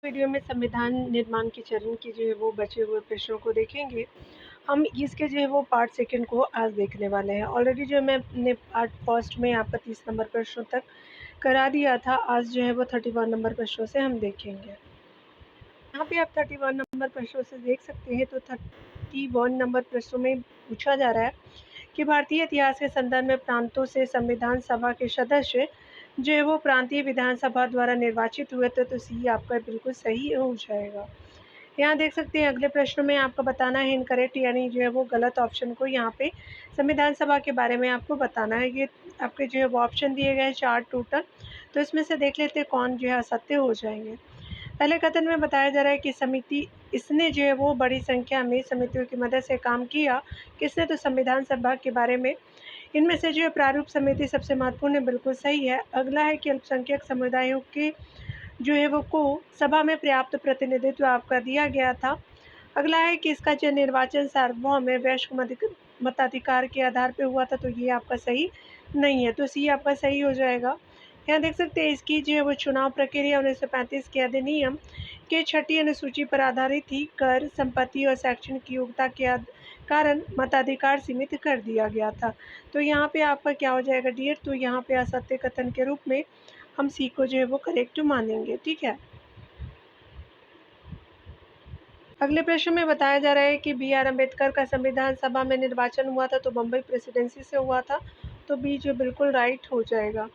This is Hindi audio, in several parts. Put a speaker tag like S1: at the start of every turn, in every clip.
S1: वीडियो में संविधान निर्माण के चरण के जो है वो बचे हुए प्रश्नों को देखेंगे। हम इसके जो है वो पार्ट सेकंड को आज देखने वाले हैं। ऑलरेडी जो मैंने पार्ट फर्स्ट में आपका 30 नंबर प्रश्नों तक करा दिया था। आज जो है वो 31 नंबर प्रश्नों से हम देखेंगे। यहाँ पे आप 31 नंबर प्रश्नों से देख सकते हैं। तो 31 नंबर प्रश्नों में पूछा जा रहा है कि भारतीय इतिहास के संदर्भ में प्रांतों से संविधान सभा के सदस्य जो है वो प्रांतीय विधानसभा द्वारा निर्वाचित हुए थे। तो सी आपका बिल्कुल सही हो जाएगा। यहाँ देख सकते हैं अगले प्रश्न में आपको बताना है इनकरेक्ट यानी जो है वो गलत ऑप्शन को यहाँ पे संविधान सभा के बारे में आपको बताना है। ये आपके जो है वो ऑप्शन दिए गए हैं 4 टोटल। तो इसमें से देख लेते हैं कौन जो है असत्य हो जाएंगे। पहले कथन में बताया जा रहा है कि समिति इसने जो है वो बड़ी संख्या में समितियों की मदद से काम किया। किसने? तो संविधान सभा के बारे में। इनमें से जो है प्रारूप समिति सबसे महत्वपूर्ण है, बिल्कुल सही है। अगला है कि अल्पसंख्यक समुदायों के जो है वो को सभा में पर्याप्त प्रतिनिधित्व आपका दिया गया था। अगला है कि इसका जो निर्वाचन सार्वभौम है वैश्विक मताधिकार के आधार पर हुआ था। तो ये आपका सही नहीं है। तो सी आपका सही हो जाएगा। यहाँ देख सकते हैं इसकी जो है वो चुनाव प्रक्रिया 1935 के अधिनियम के 6ठी अनुसूची पर आधारित थी। कर, संपत्ति और शैक्षणिक योग्यता के कारण मताधिकार सीमित कर दिया गया था। तो यहाँ पे आपका क्या हो जाएगा डियर? तो यहाँ पे असत्य कथन के रूप में हम सी को जो है वो करेक्ट मानेंगे। ठीक है। अगले प्रश्न में बताया जा रहा है कि बी आर अम्बेडकर का संविधान सभा में निर्वाचन हुआ था। तो बम्बई प्रेसिडेंसी से हुआ था। तो बी जो बिल्कुल राइट हो जाएगा।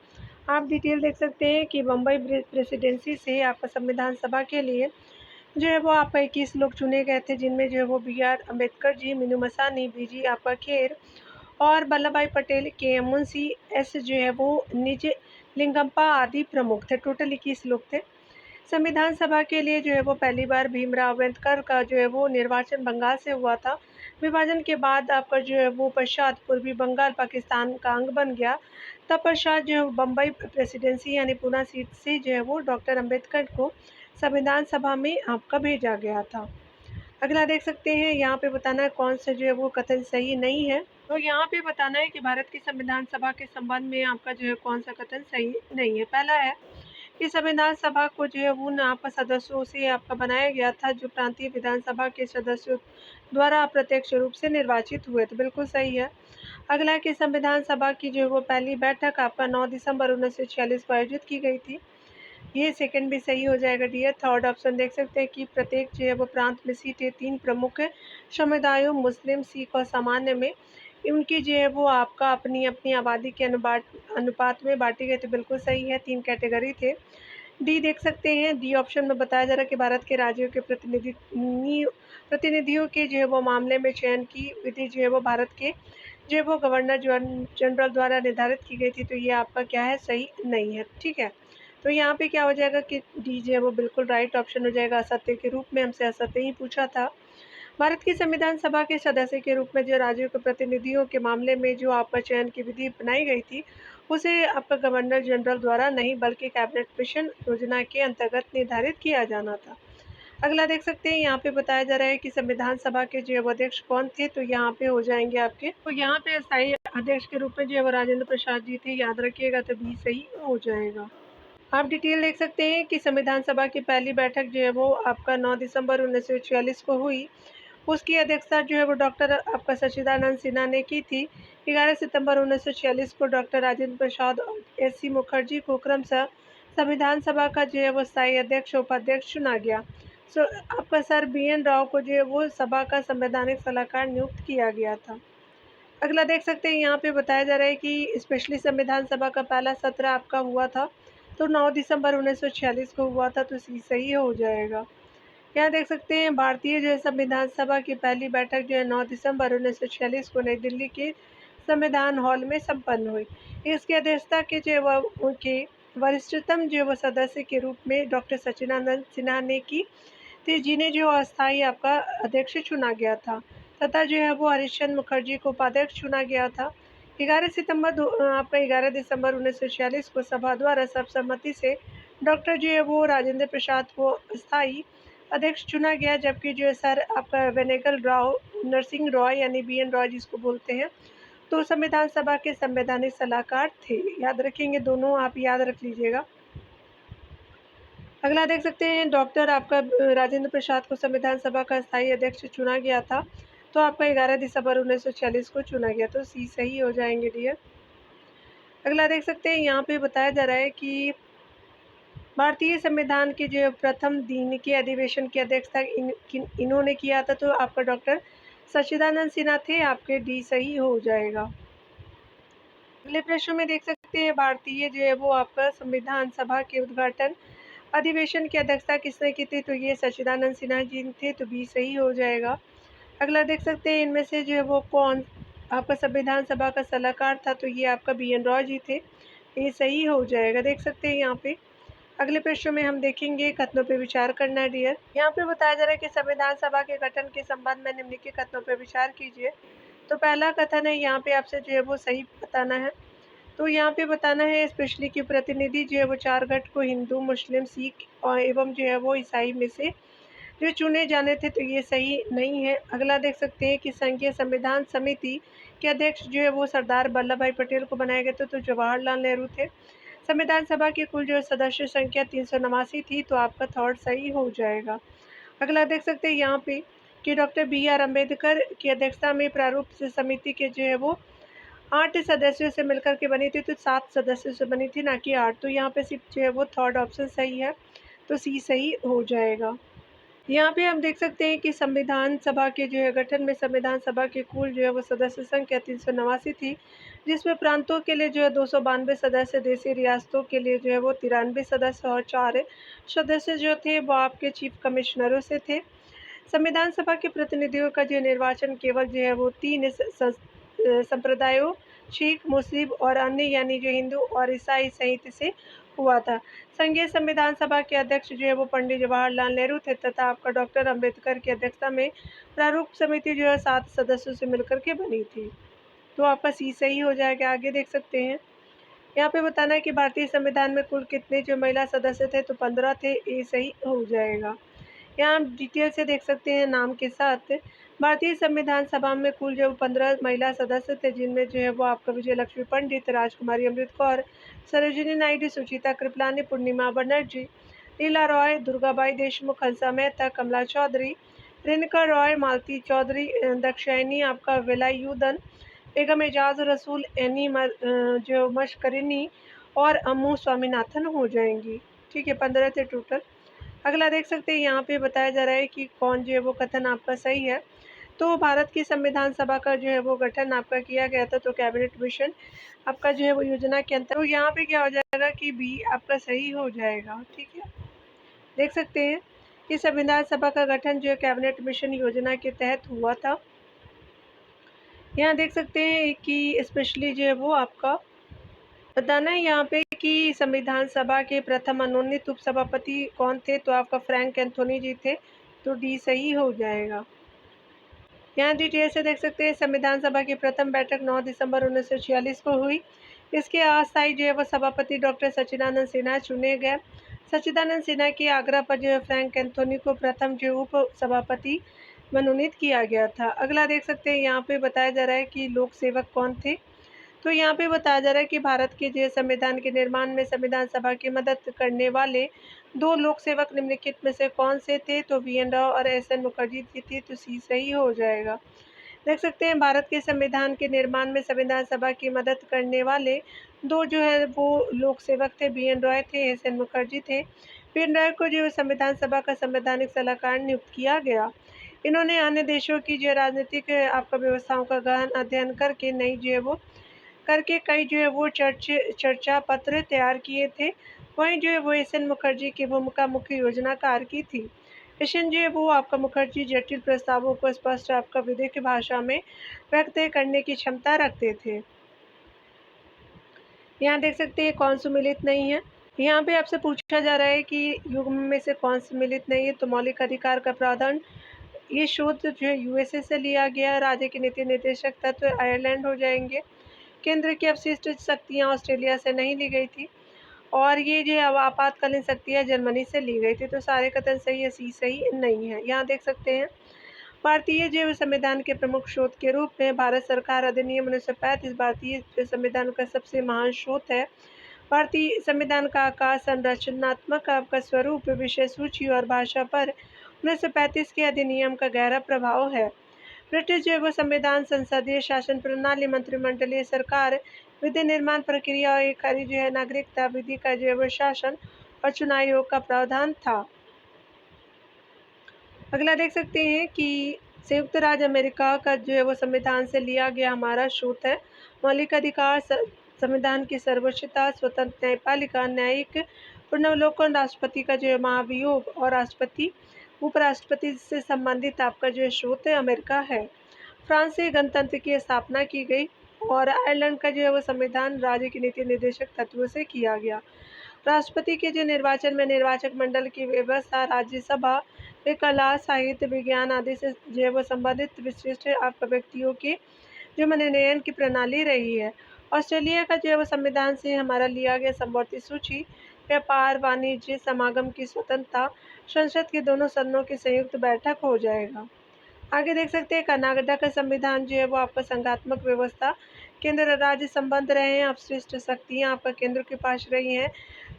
S1: आप डिटेल देख सकते हैं कि बम्बई प्रेसिडेंसी से आपका संविधान सभा के लिए जो है वो आपका 21 लोग चुने गए थे, जिनमें जो है वो B R Ambedkar ji, Minoo Masani, B G आपका खेर और वल्लभ भाई पटेल के मुंशी एस जो है वो निज लिंगम्पा आदि प्रमुख थे। टोटल 21 लोग थे। संविधान सभा के लिए जो है वो पहली बार भीमराव अम्बेडकर का जो है वो निर्वाचन बंगाल से हुआ था। विभाजन के बाद आपका जो है वो पश्चात पूर्वी बंगाल पाकिस्तान का अंग बन गया। तत्पश्चात जो है बम्बई प्रेसिडेंसी यानी पूना सीट से जो है वो डॉक्टर अम्बेडकर को संविधान सभा में आपका भेजा गया था। अगला देख सकते हैं यहाँ पे बताना है कौन सा जो है वो कथन सही नहीं है। तो यहाँ पे बताना है कि भारत की संविधान सभा के संबंध में आपका जो है कौन सा कथन सही नहीं है। पहला है कि संविधान सभा को जो है उन आपका सदस्यों से आपका बनाया गया था जो प्रांतीय विधानसभा के सदस्यों द्वारा अप्रत्यक्ष रूप से निर्वाचित हुए थे। बिल्कुल सही है। अगला है कि संविधान सभा की जो है वो पहली बैठक आपका 9 दिसंबर 1946 को आयोजित की गई थी। ये सेकंड भी सही हो जाएगा डियर। थर्ड ऑप्शन देख सकते हैं कि प्रत्येक जो है वो प्रांत में सीटें 3 प्रमुख समुदायों मुस्लिम, सिख और सामान्य में उनकी जो है वो आपका अपनी अपनी आबादी के अनुपात में बांटी गई। तो बिल्कुल सही है। 3 कैटेगरी थे। डी देख सकते हैं, डी ऑप्शन में बताया जा रहा है कि भारत के राज्यों के प्रतिनिधियों के जो है वो मामले में चयन की विधि जो है वो भारत के जो है वो गवर्नर जनरल द्वारा निर्धारित की गई थी। तो ये आपका क्या है? सही नहीं है। ठीक है। तो यहाँ पे क्या हो जाएगा कि डी जो है वो बिल्कुल राइट ऑप्शन हो जाएगा। असत्य के रूप में हमसे असत्य ही पूछा था। भारत की संविधान सभा के सदस्य के रूप में जो राज्यों के प्रतिनिधियों के मामले में जो आपका चयन की विधि अपनाई गई थी, उसे आपका गवर्नर जनरल द्वारा नहीं बल्कि कैबिनेट मिशन योजना के अंतर्गत निर्धारित किया जाना था। अगला देख सकते हैं यहाँ पे बताया जा रहा है कि संविधान सभा के जो है वो अध्यक्ष कौन थे। तो यहाँ पे हो जाएंगे आपके, तो यहाँ पे स्थायी अध्यक्ष के रूप में जो है वो राजेंद्र प्रसाद जी थे। याद रखिएगा। तो बी सही हो जाएगा। आप डिटेल देख सकते हैं कि संविधान सभा की पहली बैठक जो है वो आपका 9 दिसंबर 1946 को हुई। उसकी अध्यक्षता जो है वो डॉक्टर आपका सच्चिदानंद सिन्हा ने की थी। 11 सितंबर 1946 को डॉक्टर राजेंद्र प्रसाद और एस सी मुखर्जी को क्रमशः संविधान सभा का जो है वो स्थायी अध्यक्ष उपाध्यक्ष चुना गया। सो आपका सर बी एन राव को जो है वो सभा का संवैधानिक सलाहकार नियुक्त किया गया था। अगला देख सकते हैं यहाँ पे बताया जा रहा है कि स्पेशली संविधान सभा का पहला सत्र आपका हुआ था। तो 9 दिसंबर 1946 को हुआ था। तो सी सही हो जाएगा। यहाँ देख सकते हैं भारतीय जो है संविधान सभा की पहली बैठक जो है 9 दिसंबर 1946 को नई दिल्ली के संविधान हॉल में संपन्न हुई। इसकी अध्यक्षता के जो है उनके वरिष्ठतम जो है वो सदस्य के रूप में डॉक्टर सच्चिदानंद सिन्हा ने की थी, जिन्हें जो अस्थायी आपका अध्यक्ष चुना गया था, तथा जो है वो हरिश्चंद्र मुखर्जी को उपाध्यक्ष चुना गया था। 11 दिसंबर 1946 को सभा द्वारा सर्वसम्मति से डॉक्टर जो है वो राजेंद्र प्रसाद को अस्थायी अध्यक्ष चुना गया, जबकि जो है सर आपका वेनेगल राव नरसिंह रॉय यानी बी एन रॉय जिसको बोलते हैं, तो संविधान सभा के संवैधानिक सलाहकार थे। याद रखेंगे, दोनों आप याद रख लीजिएगा। अगला देख सकते हैं, डॉक्टर आपका राजेंद्र प्रसाद को संविधान सभा का स्थायी अध्यक्ष चुना गया था, तो आपका 11 दिसंबर 1946 को चुना गया, तो सी सही हो जाएंगे डियर। अगला देख सकते हैं, यहाँ पे बताया जा रहा है कि भारतीय संविधान के जो प्रथम दिन के अधिवेशन की अध्यक्षता इन्होंने किया था, तो आपका डॉक्टर सच्चिदानंद सिन्हा थे, आपके डी सही हो जाएगा। अगले प्रश्न में देख सकते हैं, भारतीय जो है वो आपका संविधान सभा के उद्घाटन अधिवेशन की अध्यक्षता किसने की थी, तो ये सच्चिदानंद सिन्हा जी थे, तो बी सही हो जाएगा। अगला देख सकते हैं, इनमें से जो है वो कौन आपका संविधान सभा का सलाहकार था, तो ये आपका BN राव जी थे, ये सही हो जाएगा। देख सकते हैं यहाँ पे अगले प्रश्न में हम देखेंगे कथनों पर विचार करना है डियर। यहाँ पे बताया जा रहा है कि संविधान सभा के गठन के संबंध में निम्नलिखित कथनों पर विचार कीजिए। तो पहला कथन है, यहाँ पे आपसे जो है वो सही बताना है। तो यहाँ पे बताना है, स्पेशली कि प्रतिनिधि जो है वो 4 गठ को हिंदू, मुस्लिम, सिख और एवं जो है वो ईसाई में से जो चुने जाने थे, तो ये सही नहीं है। अगला देख सकते हैं कि संघीय संविधान समिति के अध्यक्ष जो है वो सरदार वल्लभ भाई पटेल को बनाए गए थे, तो जवाहरलाल नेहरू थे। संविधान सभा की कुल जो सदस्य संख्या 389 थी, तो आपका थर्ड सही हो जाएगा। अगला देख सकते हैं यहाँ पे कि डॉक्टर BR अम्बेडकर की अध्यक्षता में प्रारूप से समिति के जो है वो 8 सदस्यों से मिलकर के बनी थी, तो 7 सदस्यों से बनी थी, ना कि 8। तो यहाँ पे सिर्फ जो है वो थर्ड ऑप्शन सही है, तो सी सही हो जाएगा। यहाँ पे हम देख सकते हैं कि संविधान सभा के जो है गठन में संविधान सभा के कुल जो है वो सदस्य संख्या 389 थी, जिसमें प्रांतों के लिए जो है 292 सदस्य, देशी रियासतों के लिए जो है वो 93 सदस्य और 4 सदस्य जो थे वो आपके चीफ कमिश्नरों से थे। संविधान सभा के प्रतिनिधियों का जो निर्वाचन केवल जो है वो 3 संप्रदायों सिख, मुस्लिम और अन्य यानी जो हिंदू और ईसाई सहित से हुआ था। संघीय संविधान सभा के अध्यक्ष जो है वो पंडित जवाहरलाल नेहरू थे, तथा आपका डॉक्टर अंबेडकर की अध्यक्षता में प्रारूप समिति जो है 7 सदस्यों से मिलकर के बनी थी, तो आपका सी सही हो जाएगा। आगे देख सकते हैं, यहाँ पे बताना है कि भारतीय संविधान में कुल कितने जो महिला सदस्य थे, तो 15 थे, ये सही हो जाएगा। यहाँ हम डिटेल से देख सकते हैं नाम के साथ। भारतीय संविधान सभा में कुल जो 15 महिला सदस्य थे, जिनमें जो है वो आपका विजय लक्ष्मी पंडित, राजकुमारी अमृत कौर, सरोजिनी नायडू, सुचिता कृपलानी, पूर्णिमा बनर्जी, लीला रॉय, दुर्गाबाई देशमुख, हंसा मेहता, कमला चौधरी, रेणुका रॉय, मालती चौधरी, दाक्षायणी आपका वेलायुधन, बेगम एजाज रसूल, एनी जो मशकरिनी और अम्मू स्वामीनाथन हो जाएंगी। ठीक है, 15 थे टोटल। अगला देख सकते हैं, यहाँ पे बताया जा रहा है कि कौन जो है वो कथन आपका सही है। तो भारत की संविधान सभा का जो है वो गठन आपका किया गया था, तो कैबिनेट मिशन आपका जो है वो योजना के अंतर, तो यहाँ पे क्या हो जाएगा कि बी आपका सही हो जाएगा। ठीक है, देख सकते हैं कि संविधान सभा का गठन जो है कैबिनेट मिशन योजना के तहत हुआ था। यहाँ देख सकते हैं कि स्पेशली जो है वो आपका बताना है यहाँ पे कि संविधान सभा के प्रथम मनोनीत उपसभापति कौन थे, तो आपका फ्रैंक एंथोनी जी थे, तो डी सही हो जाएगा। यहाँ डिटेल से देख सकते हैं, संविधान सभा की प्रथम बैठक 9 दिसंबर 1946 को हुई। इसके अस्थायी जो है वो सभापति डॉक्टर सच्चिदानंद सिन्हा चुने गए। सच्चिदानंद सिन्हा के आग्रह पर जो है फ्रैंक एंथोनी को प्रथम जो उप सभापति मनोनीत किया गया था। अगला देख सकते हैं, यहाँ पे बताया जा रहा है कि लोक सेवक कौन थे। तो यहाँ पे बताया जा रहा है कि भारत के जो संविधान के निर्माण में संविधान सभा की मदद करने वाले 2 लोक सेवक निम्नलिखित में से कौन से थे, तो BN राव और SN मुखर्जी जी थे, तो सी सही हो जाएगा। देख सकते हैं, भारत के संविधान के निर्माण में संविधान सभा की मदद करने वाले 2 जो है वो लोक सेवक थे, BN राव थे, SN मुखर्जी थे। BN राव को जो संविधान सभा का संवैधानिक सलाहकार नियुक्त किया गया। इन्होंने अन्य देशों की जो राजनीतिक आपका व्यवस्थाओं का गहन अध्ययन करके नई जो है वो कई जो है वो चर्चा पत्र तैयार किए थे। वहीं जो है वो SN मुखर्जी की भूमिका मुख्य योजनाकार की थी। SN जो है वो आपका मुखर्जी जटिल प्रस्तावों को स्पष्ट आपका विदेशी भाषा में व्यक्त करने की क्षमता रखते थे। यहाँ देख सकते हैं कौन सुमिलित नहीं है। यहाँ पे आपसे पूछा जा रहा है कि युग्म में से कौन सम्मिलित नहीं है, तो मौलिक अधिकार का प्रावधान ये शोध जो है USA से लिया गया। राज्य के नीति निर्देशक तत्व आयरलैंड हो जाएंगे। केंद्र की अवशिष्ट शक्तियाँ ऑस्ट्रेलिया से नहीं ली गई थी, और ये जो आपातकालीन शक्तियाँ जर्मनी से ली गई थी, तो सारे कथन सही है, सी सही नहीं है। यहाँ देख सकते हैं, भारतीय जैव संविधान के प्रमुख स्रोत के रूप में भारत सरकार अधिनियम 1935 भारतीय संविधान का सबसे महान स्रोत है। भारतीय संविधान का आकार, संरचनात्मक आपका स्वरूप, विषय सूची और भाषा पर 1935 के अधिनियम का गहरा प्रभाव है। ब्रिटिश जो है वो संविधान, संसदीय शासन प्रणाली, मंत्रिमंडलीय सरकार, विधि निर्माण प्रक्रिया और एक हरी जो है नागरिकता विधि का जो है वो शासन और चुनाव आयोग का प्रावधान था। अगला देख सकते हैं कि संयुक्त राज्य अमेरिका का जो है वो संविधान से लिया गया हमारा स्रोत है मौलिक अधिकार, संविधान की सर्वोच्चता, स्वतंत्र न्यायपालिका, न्यायिक पुनर्वलोकन, राष्ट्रपति का जो है महाभियोग और राष्ट्रपति उपराष्ट्रपति से संबंधित आपका जो है स्रोत है अमेरिका है। फ्रांस से गणतंत्र की स्थापना की गई और आयरलैंड का जो है वो संविधान राज्य की नीति निर्देशक तत्वों से किया गया। राष्ट्रपति के जो निर्वाचन में निर्वाचक मंडल की व्यवस्था राज्यसभा में कला, साहित्य, विज्ञान आदि से जो है वो संबंधित विशिष्ट आपका व्यक्तियों के जो मनोनयन की प्रणाली रही है। ऑस्ट्रेलिया का जो है वो संविधान से हमारा लिया गया समवर्ती सूची, व्यापार, वाणिज्य, समागम की स्वतंत्रता, संसद के दोनों सदनों की संयुक्त बैठक हो जाएगा। आगे देख सकते हैं कनाडा का संविधान जो है वो आपका संघात्मक व्यवस्था, केंद्र राज्य संबंध रहे हैं, अपशिष्ट शक्तियाँ आपका केंद्र के पास रही हैं,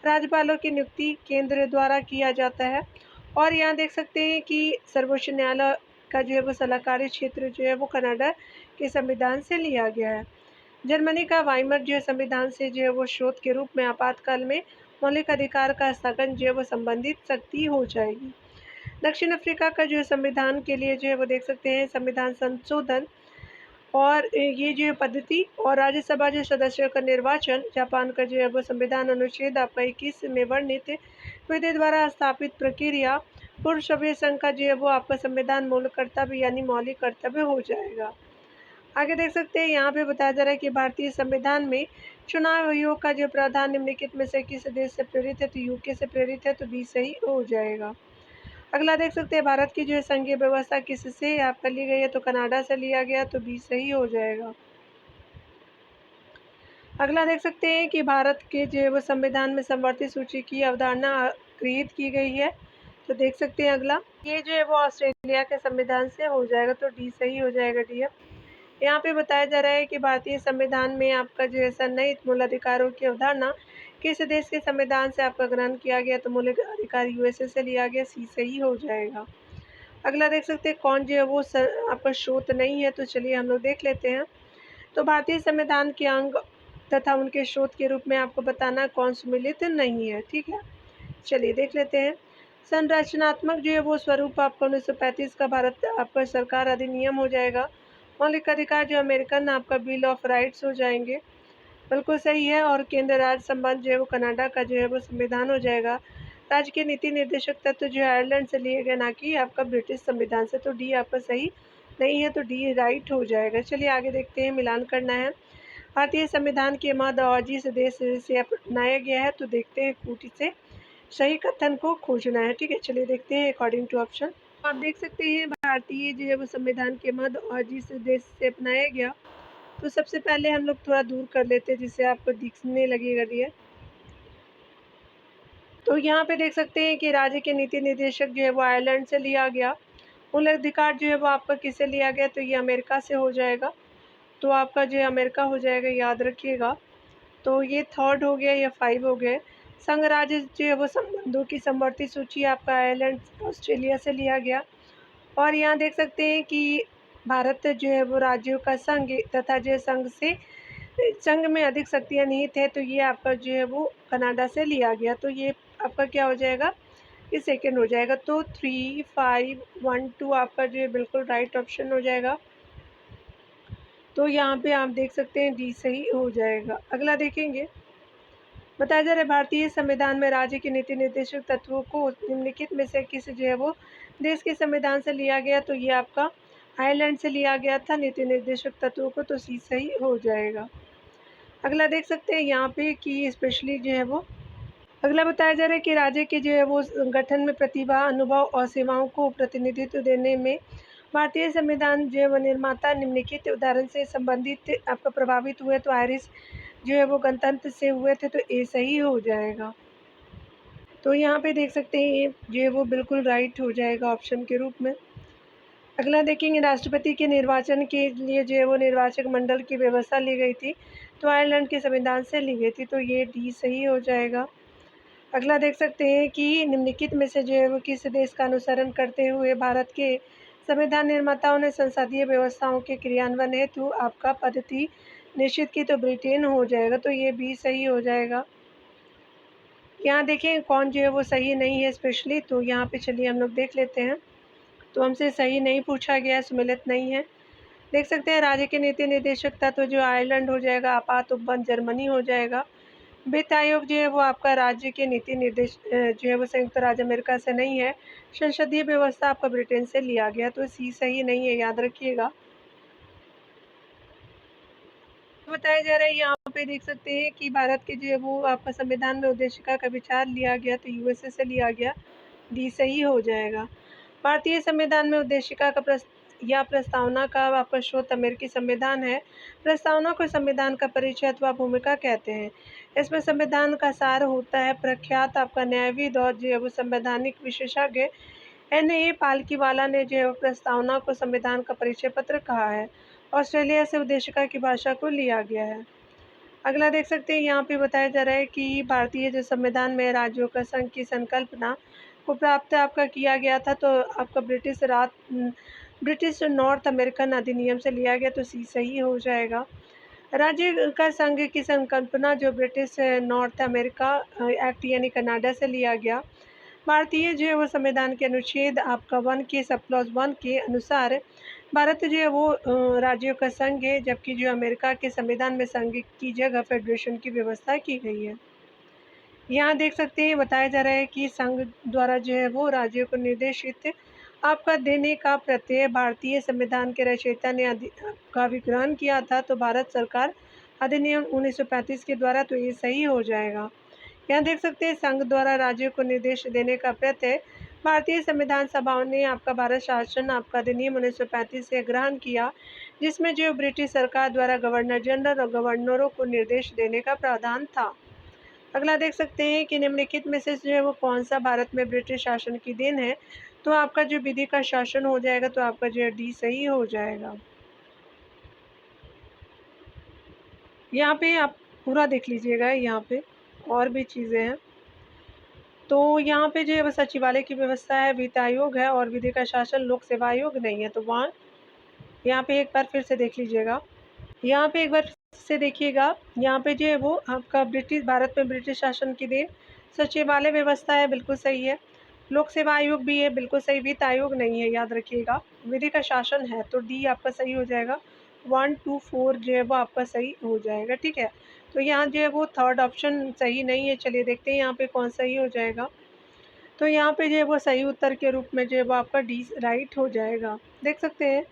S1: राज्यपालों की नियुक्ति केंद्र द्वारा किया जाता है। और यहाँ देख सकते हैं कि सर्वोच्च न्यायालय का जो है वो सलाहकारी क्षेत्र जो है वो कनाडा के संविधान से लिया गया है। जर्मनी का वाइमर जो है संविधान से जो है वो स्रोत के रूप में आपातकाल में मौलिक अधिकार का स्थगन जो है वो संबंधित शक्ति हो जाएगी। दक्षिण अफ्रीका का जो है संविधान के लिए जो है वो देख सकते हैं संविधान संशोधन और ये जो है पद्धति और राज्यसभा जो सदस्यों का निर्वाचन। जापान का जो है वो संविधान अनुच्छेद आपका 21 में वर्णित विधि द्वारा स्थापित प्रक्रिया। पूर्व सोवियत संघ का जो है वो आपका संविधान मूल कर्तव्य यानी मौलिक कर्तव्य हो जाएगा। आगे देख सकते हैं यहाँ पे बताया जा रहा है कि भारतीय संविधान में चुनाव आयोग का जो प्रावधान निम्नलिखित में से किस देश से प्रेरित है, तो यूके से प्रेरित है, तो बी सही हो जाएगा। अगला देख सकते हैं भारत की जो है संघीय व्यवस्था किससे आपका ली गई है, तो कनाडा से लिया गया, तो बी सही हो जाएगा। अगला देख सकते हैं कि भारत के जो है वो संविधान में समवर्ती सूची की अवधारणा गृहीत की गई है, तो देख सकते हैं अगला ये जो है वो ऑस्ट्रेलिया के संविधान से हो जाएगा, तो डी सही हो जाएगा डी। यहाँ पे बताया जा रहा है कि भारतीय संविधान में आपका जो है सन्निहित मूल अधिकारों की अवधारणा किस देश के संविधान से आपका ग्रहण किया गया, तो मूल अधिकार यूएसए से लिया गया, सी सही हो जाएगा। अगला देख सकते हैं कौन जो है वो आपका स्रोत नहीं है, तो चलिए हम लोग देख लेते हैं। तो भारतीय संविधान के अंग तथा उनके स्रोत के रूप में आपको बताना कौन सम्मिलित नहीं है, ठीक है। चलिए देख लेते हैं। संरचनात्मक जो है वो स्वरूप आपका 1935 का भारत आपका सरकार अधिनियम हो जाएगा। मौलिक अधिकार जो अमेरिकन आपका बिल ऑफ राइट्स हो जाएंगे, बिल्कुल सही है। और केंद्र राज्य संबंध जो है वो कनाडा का जो है वो संविधान हो जाएगा। राज्य के नीति निर्देशक तत्व जो है आयरलैंड से लिए गए, ना कि आपका ब्रिटिश संविधान से, तो डी आपका सही नहीं है, तो डी राइट हो जाएगा। चलिए आगे देखते हैं, मिलान करना है। भारतीय संविधान के मध्य और जिस देश से अपनाया गया है, तो देखते हैं कूटी से सही कथन को खोजना है, ठीक है। चलिए देखते हैं अकॉर्डिंग टू ऑप्शन। आप देख सकते हैं भारतीय जो है वो संविधान के मध्य और जिस देश से अपनाया गया, तो सबसे पहले हम लोग थोड़ा दूर कर लेते हैं जिससे आपको दिखने लगेगा डियर। तो यहाँ पे देख सकते हैं कि राज्य के नीति निर्देशक जो है वो आयरलैंड से लिया गया। मूल अधिकार जो है वो आपका किससे लिया गया, तो ये अमेरिका से हो जाएगा, तो आपका जो है अमेरिका हो जाएगा, याद रखिएगा। तो ये थर्ड हो गया या 5 हो गए। संघ राज्य जो है वो संबंधों की समवर्ती सूची आपका आयरलैंड ऑस्ट्रेलिया से लिया गया। और यहाँ देख सकते हैं कि भारत जो है वो राज्यों का संघ तथा जो संघ से संघ में अधिक शक्तियाँ निहित है, तो ये आपका जो है वो कनाडा से लिया गया, तो ये आपका क्या हो जाएगा, ये सेकेंड हो जाएगा। तो 3, 5, 1, 2 आपका जो है बिल्कुल राइट ऑप्शन हो जाएगा। तो यहाँ पे आप देख सकते हैं डी सही हो जाएगा। अगला देखेंगे, बताया जा रहा है भारतीय संविधान में राज्य के नीति निर्देशक तत्वों को निम्नलिखित में से किस जो है वो देश के संविधान से लिया गया, तो ये आपका आयरलैंड से लिया गया था नीति निर्देशक तत्वों को, तो सी सही हो जाएगा। अगला देख सकते हैं यहाँ पे कि स्पेशली जो है वो अगला बताया जा रहा है कि राज्य के जो है वो गठन में प्रतिभा, अनुभव और सेवाओं को प्रतिनिधित्व देने में भारतीय संविधान जो है वो निर्माता निम्नलिखित उदाहरण से संबंधित आपका प्रभावित हुए, तो आयरिश जो है वो गणतंत्र से हुए थे, तो ए सही हो जाएगा। तो यहाँ पे देख सकते हैं ये जो है वो बिल्कुल राइट हो जाएगा ऑप्शन के रूप में। अगला देखेंगे, राष्ट्रपति के निर्वाचन के लिए जो है वो निर्वाचक मंडल की व्यवस्था ली गई थी, तो आयरलैंड के संविधान से ली गई थी, तो ये डी सही हो जाएगा। अगला देख सकते हैं कि निम्नलिखित में से जो है वो किस देश का अनुसरण करते हुए भारत के संविधान निर्माताओं ने संसदीय व्यवस्थाओं के क्रियान्वयन हेतु आपका पद्धति निश्चित की, तो ब्रिटेन हो जाएगा, तो ये भी सही हो जाएगा। यहाँ देखें कौन जो है वो सही नहीं है स्पेशली, तो यहाँ पे चलिए हम लोग देख लेते हैं। तो हमसे सही नहीं पूछा गया, सम्मिलित नहीं है। देख सकते हैं राज्य के नीति निर्देशक तत्व जो आयरलैंड हो जाएगा, आपात उपबंध जर्मनी हो जाएगा। वित्त आयोग जो है वो आपका राज्य के नीति निर्देश जो है वो संयुक्त राज्य अमेरिका से नहीं है। संसदीय व्यवस्था आपका ब्रिटेन से लिया गया, तो सी सही नहीं है, याद रखिएगा। बताया जा रहा है यहाँ पे देख सकते हैं कि भारत के जो है वो आपका संविधान में उद्देशिका का विचार लिया गया, तो यूएसए से लिया गया, डी सही हो जाएगा। भारतीय संविधान में उद्देशिका का प्रस्तावना का आपका स्रोत अमेरिकी संविधान है। प्रस्तावना को संविधान का परिचय अथवा भूमिका कहते हैं। इसमें संविधान का सार होता है। प्रख्यात आपका न्यायविद और जो है वो संवैधानिक विशेषज्ञ एन.ए. पालकीवाला ने जो है वो प्रस्तावना को संविधान का परिचय पत्र कहा है। ऑस्ट्रेलिया से उद्देशिका की भाषा को लिया गया है। अगला देख सकते हैं यहाँ पे बताया जा रहा है कि भारतीय जो संविधान में राज्यों का संघ की संकल्पना को प्राप्त आपका किया गया था, तो आपका ब्रिटिश नॉर्थ अमेरिकन अधिनियम से लिया गया, तो सी सही हो जाएगा। राज्य का संघ की संकल्पना जो ब्रिटिश नॉर्थ अमेरिका एक्ट यानी कनाडा से लिया गया। भारतीय जो है वो संविधान के अनुच्छेद आपका 1 के सब क्लॉज 1 के अनुसार भारत जो है वो राज्यों का संघ है, जबकि जो अमेरिका के संविधान में संघ की जगह फेडरेशन की व्यवस्था की गई है। यहाँ देख सकते हैं बताया जा रहा है कि संघ द्वारा जो है वो राज्यों को निर्देशित आपका देने का प्रत्यय भारतीय संविधान के रचयिता ने का विग्रहण किया था, तो भारत सरकार अधिनियम 1935 के द्वारा, तो ये सही हो जाएगा। यहाँ देख सकते हैं संघ द्वारा राज्यों को निर्देश देने का प्रत्यय भारतीय संविधान सभाओं ने आपका भारत शासन आपका अधिनियम 1935 से ग्रहण किया, जिसमें जो ब्रिटिश सरकार द्वारा गवर्नर जनरल और गवर्नरों को निर्देश देने का प्रावधान था। अगला देख सकते हैं कि निम्नलिखित में से जो है वो कौन सा भारत में ब्रिटिश शासन की देन है, तो आपका जो विधि का शासन हो जाएगा, तो आपका जो है डी सही हो जाएगा। यहाँ पे आप पूरा देख लीजिएगा, यहाँ पे और भी चीज़ें हैं। तो यहाँ पे जो है वो सचिवालय की व्यवस्था है, वित्त आयोग है और विधि का शासन लोक सेवा आयोग नहीं है, तो वहाँ यहाँ पे एक बार फिर से देख लीजिएगा। यहाँ पे एक बार से देखिएगा, यहाँ पे जो है वो आपका भारत में ब्रिटिश शासन की देन सचिवालय व्यवस्था है, बिल्कुल सही है। लोक सेवा आयोग भी है, बिल्कुल सही। वित्त आयोग नहीं है, याद रखिएगा। विधि का शासन है, तो डी आपका सही हो जाएगा। 1, 2, 4 जो है वो आपका सही हो जाएगा, ठीक है। तो यहाँ जो है वो थर्ड ऑप्शन सही नहीं है। चलिए देखते हैं यहाँ पे कौन सही हो जाएगा। तो यहाँ पे जो है वो सही उत्तर के रूप में जो है वो आपका डी राइट हो जाएगा। देख सकते हैं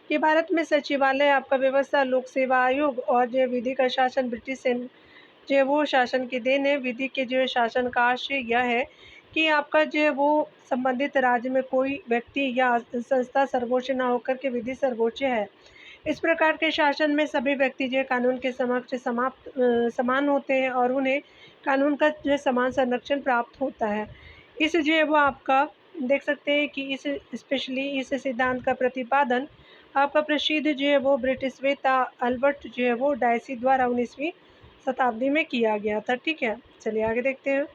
S1: कि भारत में सचिवालय आपका व्यवस्था लोक सेवा आयोग और जो विधि का शासन ब्रिटिश जो है वो शासन की देन है। विधि के जो है शासन का आशय यह है कि आपका जो है वो संबंधित राज्य में कोई व्यक्ति या संस्था सर्वोच्च न होकर के विधि सर्वोच्च है। इस प्रकार के शासन में सभी व्यक्ति जो है कानून के समक्ष समान होते हैं और उन्हें कानून का जो है समान संरक्षण प्राप्त होता है। इस जो है वो आपका देख सकते हैं कि इस स्पेशली इस सिद्धांत का प्रतिपादन आपका प्रसिद्ध जो है वो ब्रिटिश वेता अल्बर्ट जो है वो डायसी द्वारा 19वीं शताब्दी में किया गया था, ठीक है। चलिए आगे देखते हैं।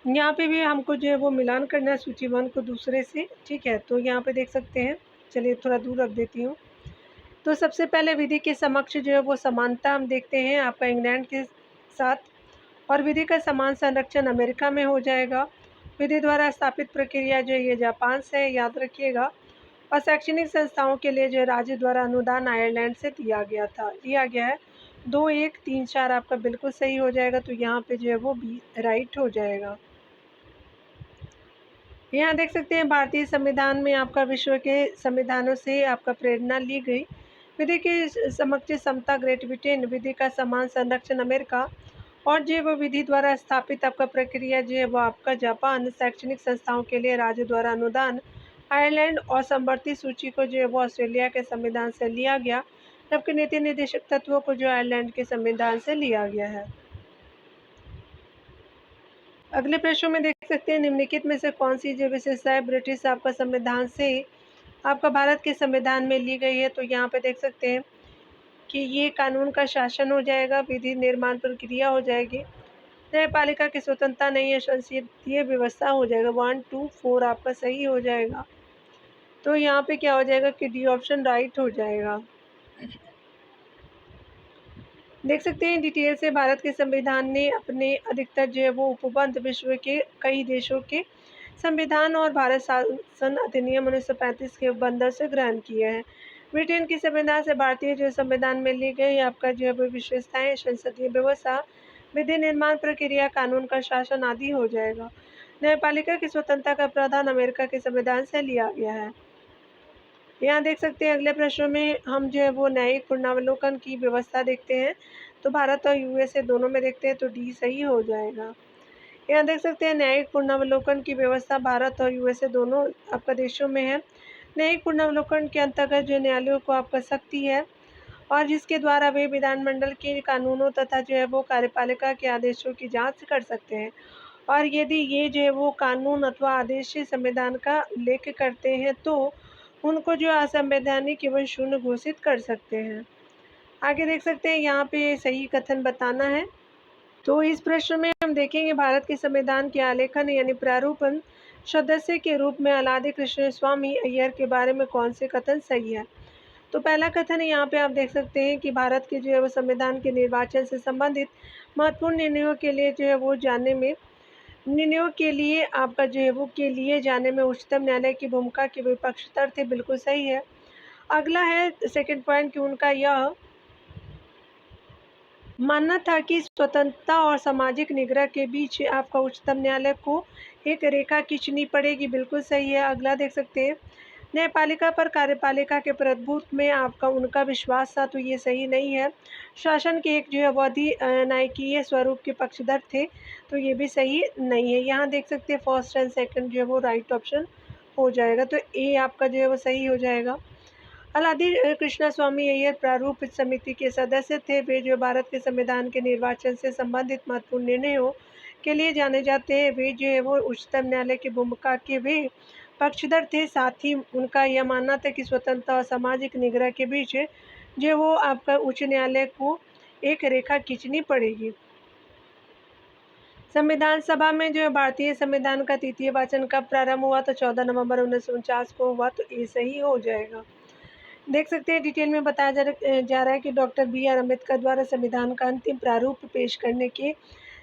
S1: यहाँ पे भी हमको जो है वो मिलान करना है सूची 1 को दूसरे से, ठीक है। तो यहाँ पे देख सकते हैं, चलिए थोड़ा दूर रख देती हूँ। तो सबसे पहले विधि के समक्ष जो है वो समानता हम देखते हैं आपका इंग्लैंड के साथ, और विधि का समान संरक्षण अमेरिका में हो जाएगा। विधि द्वारा स्थापित प्रक्रिया जो है ये जापान से है, याद रखिएगा। और शैक्षणिक संस्थाओं के लिए जो राज्य द्वारा अनुदान आयरलैंड से लिया गया है। 2, 1, 3, 4 आपका बिल्कुल सही हो जाएगा, तो यहाँ पे जो है वो बी राइट हो जाएगा। यहाँ देख सकते हैं भारतीय संविधान में आपका विश्व के संविधानों से आपका प्रेरणा ली गई। विधि के समक्ष समता ग्रेट ब्रिटेन, विधि का समान संरक्षण अमेरिका और जो वो विधि द्वारा स्थापित आपका प्रक्रिया जो है वो आपका जापान। शैक्षणिक संस्थाओं के लिए राज्य द्वारा अनुदान आयरलैंड और समवर्ती सूची को जो है वो ऑस्ट्रेलिया के संविधान से लिया गया, जबकि नीति निर्देशक तत्वों को जो आयरलैंड के संविधान से लिया गया है। अगले प्रश्न में देख सकते हैं निम्नलिखित में से कौन सी जो विशेषताएं ब्रिटिश आपका संविधान से आपका भारत के संविधान में ली गई है। तो यहाँ पे देख सकते हैं कि ये कानून का शासन हो जाएगा, विधि निर्माण प्रक्रिया हो जाएगी, न्यायपालिका की स्वतंत्रता नहीं है, संसदीय व्यवस्था हो जाएगा। 1, 2, 4 आपका सही हो जाएगा। तो यहाँ पे क्या हो जाएगा कि डी ऑप्शन राइट हो जाएगा। देख सकते हैं डिटेल से भारत के संविधान ने अपने अधिकतर जो है वो उपबंध विश्व के कई देशों के संविधान और भारत शासन अधिनियम 1935 के उपबंधों से ग्रहण किया है। ब्रिटेन के संविधान से भारतीय जो संविधान में ली गई आपका जो है वो विशेषताएं संसदीय व्यवस्था, विधि निर्माण प्रक्रिया, कानून का शासन आदि हो जाएगा। न्यायपालिका की स्वतंत्रता का प्रावधान अमेरिका के संविधान से लिया गया है। यहाँ देख सकते हैं अगले प्रश्न में हम जो है वो न्यायिक पुनरावलोकन की व्यवस्था देखते हैं। तो भारत और यूएसए दोनों में देखते हैं तो डी सही हो जाएगा। यहाँ देख सकते हैं न्यायिक पुनरावलोकन की व्यवस्था भारत और यूएसए दोनों आपका देशों में है। न्यायिक पुनरावलोकन के अंतर्गत जो न्यायालयों को आपका शक्ति है और जिसके द्वारा वे विधानमंडल के कानूनों तथा जो है वो कार्यपालिका के आदेशों की जांच कर सकते हैं और यदि ये जो है वो कानून अथवा आदेश संविधान का उल्लेख करते हैं तो उनको जो असंवैधानिक एवं शून्य घोषित कर सकते हैं। आगे देख सकते हैं यहाँ पे सही कथन बताना है। तो इस प्रश्न में हम देखेंगे भारत के संविधान के आलेखन यानी प्रारूपण सदस्य के रूप में अलादि कृष्ण स्वामी अय्यर के बारे में कौन से कथन सही है। तो पहला कथन यहाँ पे आप देख सकते हैं कि भारत के जो है वो संविधान के निर्वाचन से संबंधित महत्वपूर्ण निर्णयों के लिए जो है वो जानने में निर्णयों के लिए आपका जो है वो के लिए जाने में उच्चतम न्यायालय की भूमिका के विपक्षतर थे, बिल्कुल सही है। अगला है सेकंड पॉइंट कि उनका यह मानना था कि स्वतंत्रता और सामाजिक निग्रह के बीच आपका उच्चतम न्यायालय को एक रेखा खींचनी पड़ेगी, बिल्कुल सही है। अगला देख सकते हैं न्यायपालिका पर कार्यपालिका के प्रभुत्व में आपका उनका विश्वास था, तो ये सही नहीं है। शासन के एक जो अवधि नायकीय स्वरूप के पक्षधर थे, तो ये भी सही नहीं है। यहाँ देख सकते हैं फर्स्ट एंड सेकंड जो है वो राइट ऑप्शन हो जाएगा, तो ए आपका जो है वो सही हो जाएगा। अलादि कृष्णा स्वामी अय्यर प्रारूप समिति के सदस्य थे। वे जो भारत के संविधान के निर्वाचन से संबंधित महत्वपूर्ण निर्णयों के लिए जाने जाते हैं। वे जो है वो उच्चतम न्यायालय की भूमिका के वे पक्षधर थे। साथ ही उनका यह मानना था कि स्वतंत्रता और सामाजिक निग्रह के बीच जो वो आपका उच्च न्यायालय को एक रेखा खींचनी पड़ेगी। संविधान सभा में जो भारतीय संविधान का तृतीय वाचन कब प्रारंभ हुआ, तो 14 नवंबर 1949 को हुआ, तो ये सही हो जाएगा। देख सकते हैं डिटेल में बताया जा रहा है कि डॉक्टर बी.आर. अम्बेडकर द्वारा संविधान का अंतिम प्रारूप पेश करने के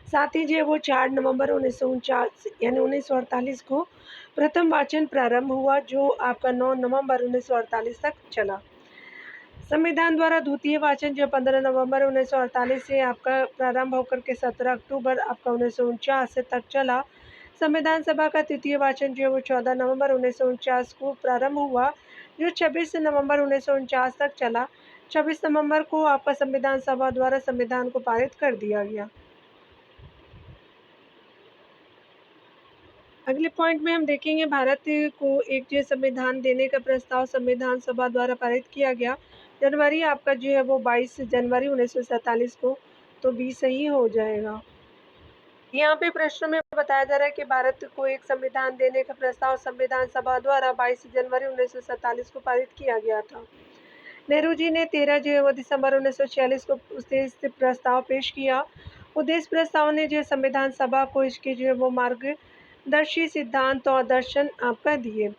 S1: साथ ही जो है वो 4 नवंबर 1949 यानी 1948 को प्रथम वाचन प्रारंभ हुआ, जो आपका 9 नवंबर 1948 तक चला। संविधान द्वारा द्वितीय वाचन जो 15 नवंबर 1948 से आपका प्रारंभ होकर के 17 अक्टूबर आपका 1949 तक चला। संविधान सभा का तृतीय वाचन जो है वो 14 नवंबर 1949 को प्रारंभ हुआ, जो 26 नवंबर 1949 तक चला। 26 नवंबर को आपका संविधान सभा द्वारा संविधान को पारित कर दिया गया। अगले पॉइंट में हम देखेंगे भारत को एक जो संविधान देने का प्रस्ताव संविधान सभा द्वारा पारित किया गया जनवरी आपका जो है वो 22 जनवरी 1947 को, तो बी सही हो जाएगा। यहाँ पे प्रश्न में बताया जा रहा है कि भारत को एक संविधान देने का प्रस्ताव संविधान सभा द्वारा 22 जनवरी 1947 को पारित किया गया था। नेहरू जी ने 13 जो है वो दिसंबर 1946 को उद्देश्य प्रस्ताव पेश किया। उद्देश्य प्रस्ताव ने जो संविधान सभा को इसके जो है वो मार्गदर्शी सिद्धांत और दर्शन आपका दिए,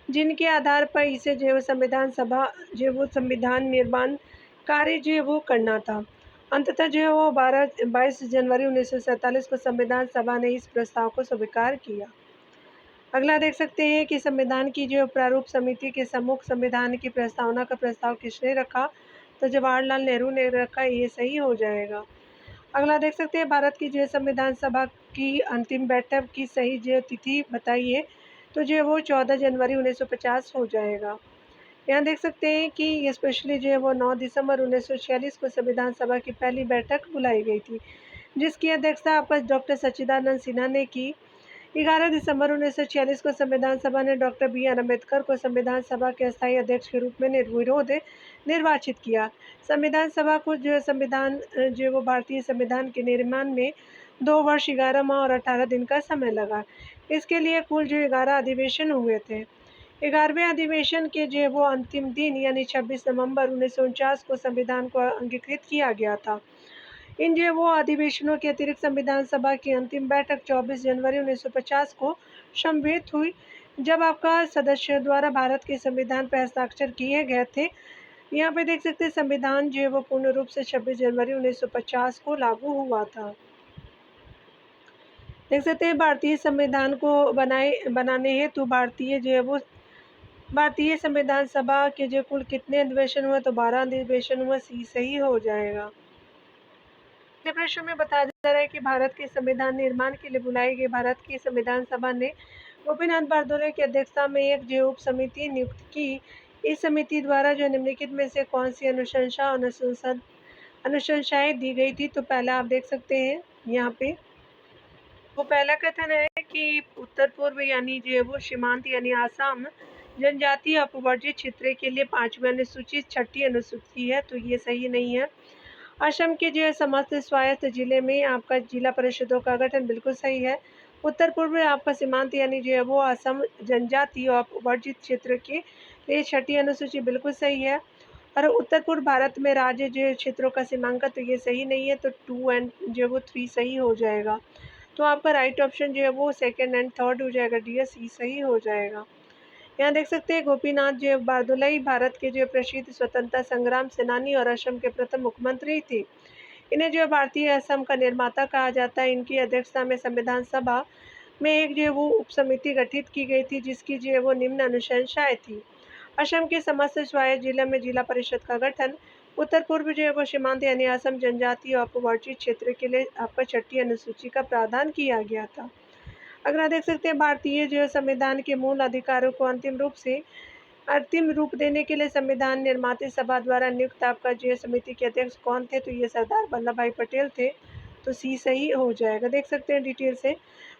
S1: जिनके आधार पर इसे जो है संविधान सभा जो है वो संविधान निर्माण कार्य जो है वो करना था। अंततः जो है वो 22 जनवरी 1947 को संविधान सभा ने इस प्रस्ताव को स्वीकार किया। अगला देख सकते हैं कि संविधान की जो प्रारूप समिति के सम्मुख संविधान की प्रस्तावना का प्रस्ताव किसने रखा, तो जवाहरलाल नेहरू ने रखा, ये सही हो जाएगा। अगला देख सकते हैं भारत की जो संविधान सभा की अंतिम बैठक की सही जो तिथि बताइए, तो जो वो 14 जनवरी 1950 हो जाएगा। यहाँ देख सकते हैं कि स्पेशली जो है वो 9 दिसंबर 1946 को संविधान सभा की पहली बैठक बुलाई गई थी, जिसकी अध्यक्षता आपका डॉक्टर सच्चिदानंद सिन्हा ने की। 11 दिसंबर 1946 को संविधान सभा ने डॉक्टर बी.आर. अम्बेडकर को संविधान सभा के अस्थायी अध्यक्ष के रूप में निर्विरोध निर्वाचित किया। संविधान सभा को जो संविधान जो वो भारतीय संविधान के निर्माण में 2 वर्ष 11 माह और 18 दिन का समय लगा। इसके लिए कुल जो 11 अधिवेशन हुए थे। 11वें अधिवेशन के जो है वो अंतिम दिन यानी 26 नवंबर 1949 को संविधान को अंगीकृत किया गया था। इन जो है वो अधिवेशनों के अतिरिक्त संविधान सभा की अंतिम बैठक 24 जनवरी 1950 को सम्मिलित हुई, जब आपका सदस्यों द्वारा भारत के संविधान पर हस्ताक्षर किए गए थे। यहाँ पे देख सकते हैं संविधान जो है वो पूर्ण रूप से 26 जनवरी 1950 को लागू हुआ था। देख सकते हैं भारतीय संविधान को बनाने हेतु भारतीय संविधान सभा के जो कुल कितने अधिवेशन हुए, तो 12 अधिवेशन हुए। सी सही हो जाएगा। प्रश्न में बताया जा रहा है कि भारत के संविधान निर्माण के लिए बुलाई गई भारत की संविधान सभा ने गोपीनाथ बारदोले की अध्यक्षता में एक जो उप समिति नियुक्त की। इस समिति द्वारा जो निम्नलिखित में से कौन सी अनुशंसाएं दी गई थी, तो पहला आप देख सकते हैं यहाँ पे वो पहला कथन है कि उत्तर पूर्व यानी जो है वो सीमांत यानी आसाम जनजातीय अपवर्जित क्षेत्र के लिए 5वीं अनुसूची 6ठी अनुसूची है, तो ये सही नहीं है। असम के जो है समस्त स्वायत्त जिले में आपका जिला परिषदों का गठन बिल्कुल सही है। उत्तर पूर्व में आपका सीमांत यानी जो है वो असम जनजातीय अपवर्जित क्षेत्र के लिए 6ठी अनुसूची बिल्कुल सही है। और उत्तर पूर्व भारत में राज्य जो क्षेत्रों का सीमांकन, तो ये सही नहीं है, तो 2 एंड जो है वो 3 सही हो जाएगा। तो आपका राइट ऑप्शन जो है वो 2nd एंड 3rd हो जाएगा, डी सी सही हो जाएगा। यहाँ देख सकते हैं गोपीनाथ जो बारदोलाई भारत के जो प्रसिद्ध स्वतंत्रता संग्राम सेनानी और असम के प्रथम मुख्यमंत्री थे। इन्हें जो भारतीय असम का निर्माता कहा जाता है। इनकी अध्यक्षता में संविधान सभा में एक जो है वो उप समिति गठित की गई थी, जिसकी जो है वो निम्न अनुशंसाएं थी। असम के समस्त स्वायत्त जिले में जिला परिषद का गठन। उत्तर पूर्व जो है वो सीमांत यानी असम जनजातीय और अपवर्जित क्षेत्र के लिए आपका 6ठी अनुसूची का प्रावधान किया गया था। अगला देख सकते हैं भारतीय जो संविधान के मूल अधिकारों को अंतिम रूप देने के लिए संविधान निर्माता सभा द्वारा नियुक्त आपका जो समिति के अध्यक्ष कौन थे, तो ये सरदार वल्लभ भाई पटेल थे, तो सी सही हो जाएगा। देख सकते हैं डिटेल से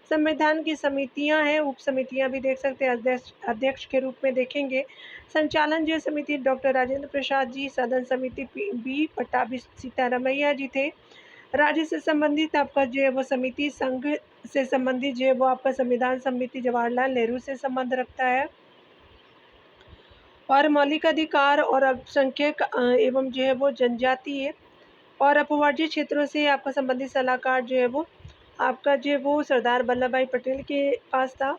S1: संविधान की समितियां हैं, उप समितियां भी देख सकते हैं। अध्यक्ष के रूप में देखेंगे संचालन जो समिति डॉक्टर राजेंद्र प्रसाद जी, सदन समिति बी पट्टाभी सीतारमैया जी थे। राज्य से संबंधित आपका जो है वो समिति, संघ से संबंधित जो है वो आपका संविधान समिति जवाहरलाल नेहरू से संबंध रखता है। और मौलिक अधिकार और अल्पसंख्यक एवं जो है वो जनजातीय और अपवर्जित क्षेत्रों से आपका संबंधित सलाहकार जो है वो आपका जो है वो सरदार वल्लभ भाई पटेल के पास था।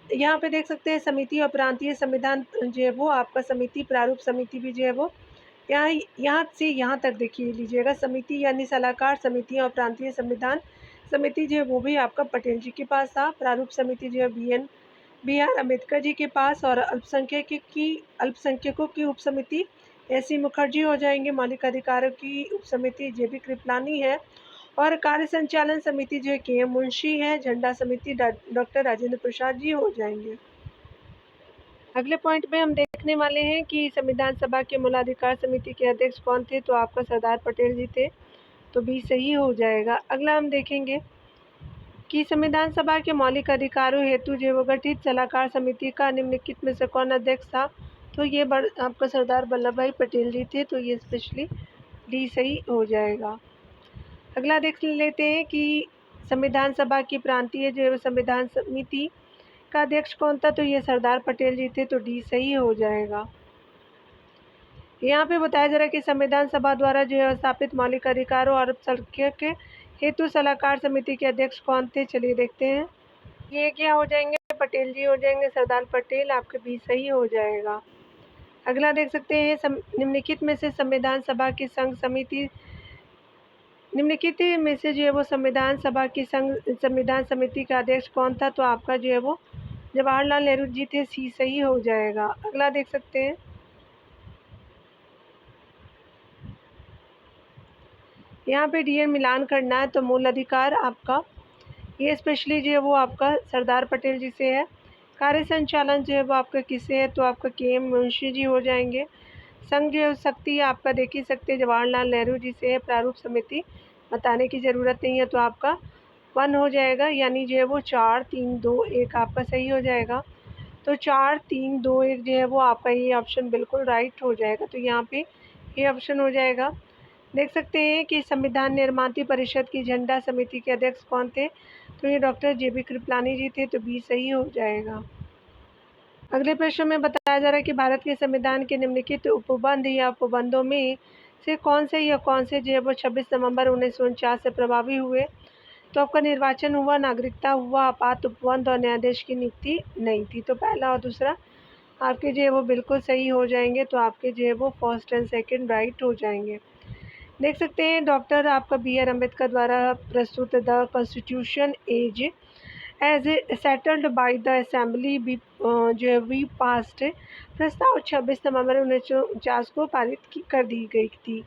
S1: यहाँ पे देख सकते हैं समिति और प्रांतीय संविधान जो है वो आपका समिति प्रारूप समिति भी जो है वो यहाँ से यहाँ तक देखिए लीजिएगा। समिति यानी सलाहकार समिति और प्रांतीय संविधान समिति जो है वो भी आपका पटेल जी के पास था। प्रारूप समिति जो है बी आर अम्बेडकर जी के पास। और अल्पसंख्यकों की उप समिति एस.सी. मुखर्जी हो जाएंगे। मौलिक अधिकारों की उप समिति जे.बी. कृपलानी है। और कार्य संचालन समिति जो है के.एम. मुंशी है। झंडा समिति डॉक्टर राजेंद्र प्रसाद जी हो जाएंगे। अगले पॉइंट में हम देखने वाले हैं कि संविधान सभा के मूलाधिकार समिति के अध्यक्ष कौन थे, तो आपका सरदार पटेल जी थे, तो बी सही हो जाएगा। अगला हम देखेंगे कि संविधान सभा के मौलिक अधिकारों हेतु जो गठित सलाहकार समिति का निम्नलिखित में से कौन अध्यक्ष था, तो ये आपका सरदार वल्लभ भाई पटेल जी थे, तो ये स्पेशली डी सही हो जाएगा। अगला देख लेते हैं कि संविधान सभा की प्रांतीय जो संविधान समिति का अध्यक्ष कौन था, तो ये सरदार पटेल जी थे, तो डी सही हो जाएगा। यहाँ पे बताया जा रहा है कि संविधान सभा द्वारा जो स्थापित मौलिक अधिकारों और अल्पसंख्यक हेतु सलाहकार समिति के अध्यक्ष कौन थे, चलिए देखते हैं। ये क्या हो जाएंगे, पटेल जी हो जाएंगे, सरदार पटेल, आपके बी सही हो जाएगा। अगला देख सकते हैं निम्नलिखित में से संविधान सभा की संघ समिति निम्नलिखित में से जो है वो संविधान सभा की संविधान समिति का अध्यक्ष कौन था, तो आपका जो है वो जवाहरलाल नेहरू जी थे, सी सही हो जाएगा। अगला देख सकते हैं यहाँ पे डी मिलान करना है, तो मूल अधिकार आपका ये स्पेशली जो है वो आपका सरदार पटेल जी से है। कार्य संचालन जो है वो आपका किससे है, तो आपका के.एम. मुंशी जी हो जाएंगे। संघ जो शक्ति आपका देख ही सकते हैं जवाहरलाल नेहरू जी से है। प्रारूप समिति बताने की ज़रूरत नहीं है, तो आपका 1 हो जाएगा, यानी जो है वो 4 3 2 1 आपका सही हो जाएगा। तो 4 3 2 1 जो है वो आपका ये ऑप्शन बिल्कुल राइट हो जाएगा, तो यहाँ पे ये ऑप्शन हो जाएगा। देख सकते हैं कि संविधान निर्माती परिषद की झंडा समिति के अध्यक्ष कौन थे, तो ये डॉक्टर JB कृपलानी जी थे, तो बी सही हो जाएगा। अगले प्रश्न में बताया जा रहा है कि भारत के संविधान के निम्नलिखित उपबंध या उपबंधों में से कौन से जो है वो 26 नवंबर 1949 से प्रभावी हुए, तो आपका निर्वाचन हुआ, नागरिकता हुआ, आपात उपबंध और न्यायाधीश की नियुक्ति नहीं थी। तो पहला और दूसरा आपके जो है वो बिल्कुल सही हो जाएंगे, तो आपके जो है वो फर्स्ट एंड सेकंड राइट हो जाएंगे। देख सकते हैं डॉक्टर आपका BR अम्बेडकर द्वारा प्रस्तुत the constitution as settled by the assembly भी जो है वी पास्ट प्रस्ताव 26 नवंबर 1949 को पारित कर दी गई थी,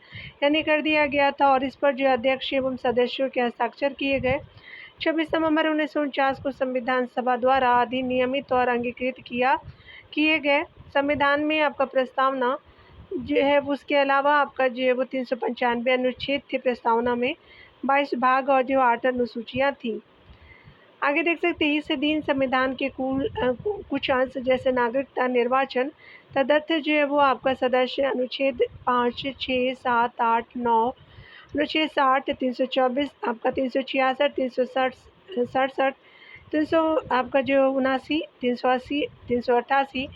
S1: यानी कर दिया गया था, और इस पर जो अध्यक्ष एवं सदस्यों के हस्ताक्षर किए गए। 26 नवंबर 1949 को संविधान सभा द्वारा अधिनियमित और अंगीकृत किए गए। संविधान में आपका प्रस्तावना जो है उसके अलावा आपका जो है वो 395 अनुच्छेद थे प्रस्तावना में, 22 भाग और जो 8 अनुसूचियाँ थी। आगे देख सकते हैं इस दिन संविधान के कुछ अंश जैसे नागरिकता, निर्वाचन, तदर्थ जो है वो आपका सदस्य अनुच्छेद 5, 6, 7, 8, 9, अनुच्छेद 60, 324, आपका 366, 367, 300 आपका जो 79, 380, 388,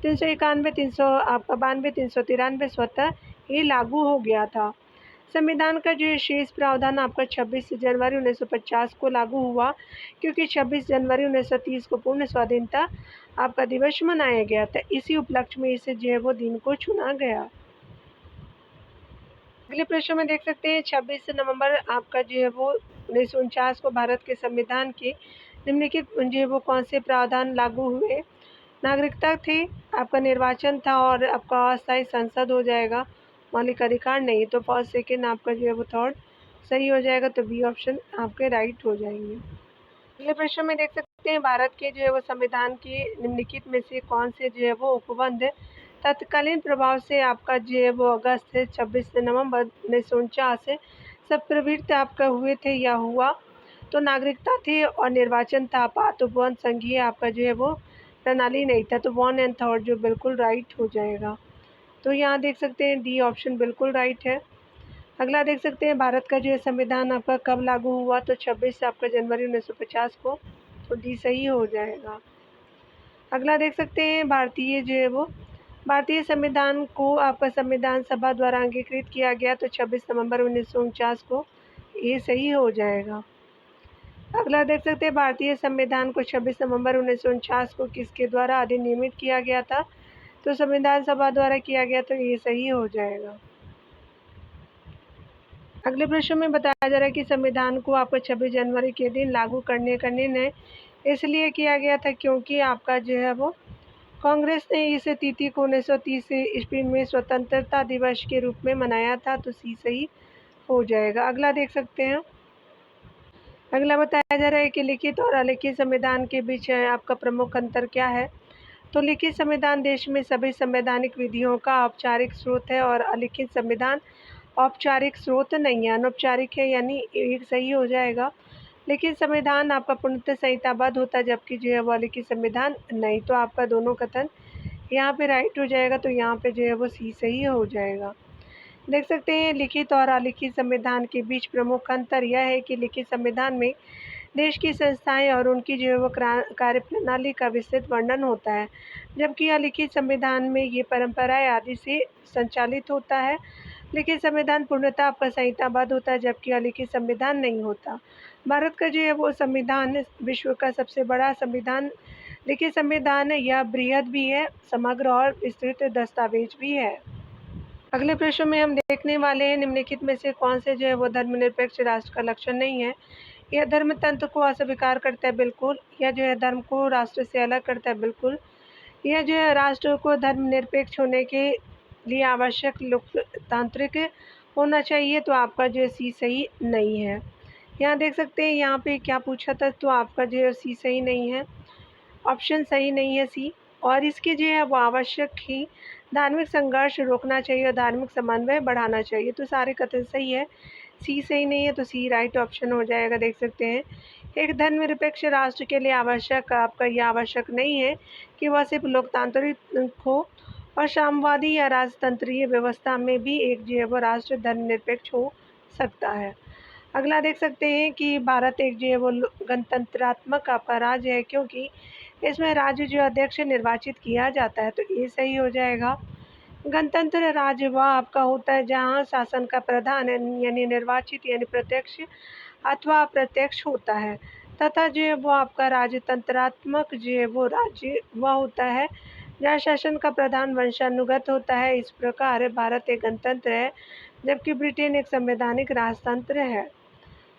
S1: 391, 300 आपका 92, 393 स्वतः ये लागू हो गया था। संविधान का जो शेष प्रावधान आपका 26 जनवरी 1950 को लागू हुआ, क्योंकि 26 जनवरी 1930 को पूर्ण स्वाधीनता आपका दिवस मनाया गया था। इसी उपलक्ष्य में इसे जो है वो दिन को चुना गया। अगले प्रश्न में देख सकते हैं 26 नवंबर आपका जो है वो 1949 को भारत के संविधान के निम्नलिखित जो है वो कौन से प्रावधान लागू हुए। नागरिकता थे, आपका निर्वाचन था, और आपका अस्थायी संसद हो जाएगा, मौलिक अधिकार नहीं। तो फर्स्ट सेकेंड आपका जो है वो थर्ड सही हो जाएगा, तो बी ऑप्शन आपके राइट हो जाएंगे। अगले प्रश्न में देख सकते हैं भारत के जो है वो संविधान के निम्नलिखित में से कौन से जो है वो उपबंध तत्कालीन प्रभाव से आपका जो है वो अगस्त 26 नवंबर 1949 से सब प्रवृत्त आपका हुए थे या हुआ, तो नागरिकता थे और निर्वाचन था, आपात उपबंध संघीय आपका जो है वो प्रणाली नहीं था। तो 1 एंड 3 जो बिल्कुल राइट हो जाएगा। तो यहाँ देख सकते हैं डी ऑप्शन बिल्कुल राइट है। अगला देख सकते हैं भारत का जो है संविधान आपका कब लागू हुआ, तो 26 आपका जनवरी 1950 को, तो डी सही हो जाएगा। अगला देख सकते हैं भारतीय जो है वो भारतीय संविधान को आपका संविधान सभा द्वारा अंगीकृत किया गया, तो 26 नवंबर 1949 को, ये सही हो जाएगा। अगला देख सकते हैं भारतीय संविधान को 26 नवंबर 1949 को किसके द्वारा अधिनियमित किया गया था, तो संविधान सभा द्वारा किया गया, तो ये सही हो जाएगा। अगले प्रश्न में बताया जा रहा है कि संविधान को आपको 26 जनवरी के दिन लागू करने का निर्णय इसलिए किया गया था क्योंकि आपका जो है वो कांग्रेस ने इस तिथि को 1930 ईस्वी में स्वतंत्रता दिवस के रूप में मनाया था, तो सी सही हो जाएगा। अगला देख सकते हैं, अगला बताया जा रहा है कि लिखित और अलिखित संविधान के बीच आपका प्रमुख अंतर क्या है। तो लिखित संविधान देश में सभी संवैधानिक विधियों का औपचारिक स्रोत है, और अलिखित संविधान औपचारिक स्रोत नहीं है, अनौपचारिक है, यानी एक सही हो जाएगा। लेकिन संविधान आपका पूर्णतः संहिताबद्ध होता है, जबकि जो है वो अलिखित संविधान नहीं। तो आपका दोनों कथन यहाँ पे राइट हो जाएगा, तो यहाँ पे जो है वो सी सही हो जाएगा। देख सकते हैं लिखित और अलिखित संविधान के बीच प्रमुख अंतर यह है कि लिखित संविधान में देश की संस्थाएं और उनकी जो है वो कार्यप्रणाली का विस्तृत वर्णन होता है, जबकि अलिखित संविधान में ये परंपराएं आदि से संचालित होता है। लिखित संविधान पूर्णतः आपका संहिताबद्ध होता है, जबकि अलिखित संविधान नहीं होता। भारत का जो है वो संविधान विश्व का सबसे बड़ा संविधान लिखित संविधान है। यह बृहद भी है, समग्र और विस्तृत दस्तावेज भी है। अगले प्रश्न में हम देखने वाले हैं निम्नलिखित में से कौन से जो है वो धर्मनिरपेक्ष राष्ट्र का लक्षण नहीं है। यह धर्म तंत्र को अस्वीकार करता है, बिल्कुल। यह जो है धर्म को राष्ट्र से अलग करता है, बिल्कुल। यह जो है राष्ट्र को धर्मनिरपेक्ष होने के लिए आवश्यक लोकतांत्रिक होना चाहिए, तो आपका जो है सी सही नहीं है। यहाँ देख सकते हैं यहाँ पे क्या पूछा था, तो आपका जो है सी सही नहीं है, ऑप्शन सही नहीं है सी। और इसके जो है वो आवश्यक ही धार्मिक संघर्ष रोकना चाहिए और धार्मिक समन्वय बढ़ाना चाहिए, तो सारे कथन सही है। सी सही नहीं है, तो सी राइट ऑप्शन हो जाएगा। देख सकते हैं एक धर्मनिरपेक्ष राष्ट्र के लिए आवश्यक आपका यह आवश्यक नहीं है कि वह सिर्फ लोकतांत्रिक हो और साम्यवादी या राजतंत्रीय व्यवस्था में भी एक जो है वो राष्ट्र धर्मनिरपेक्ष हो सकता है। अगला देख सकते हैं कि भारत एक जो है वो गणतंत्रात्मक आपका राज्य है, क्योंकि इसमें राज्य जो अध्यक्ष निर्वाचित किया जाता है, तो ये सही हो जाएगा। गणतंत्र राज्य वह आपका होता है जहाँ शासन का प्रधान यानी निर्वाचित यानी प्रत्यक्ष अथवा अप्रत्यक्ष होता है, तथा जो है वो आपका राजतंत्रात्मक जो है वो राज्य वह होता है जहाँ शासन का प्रधान वंशानुगत होता है। इस प्रकार भारत एक गणतंत्र है, जबकि ब्रिटेन एक संवैधानिक राजतंत्र है।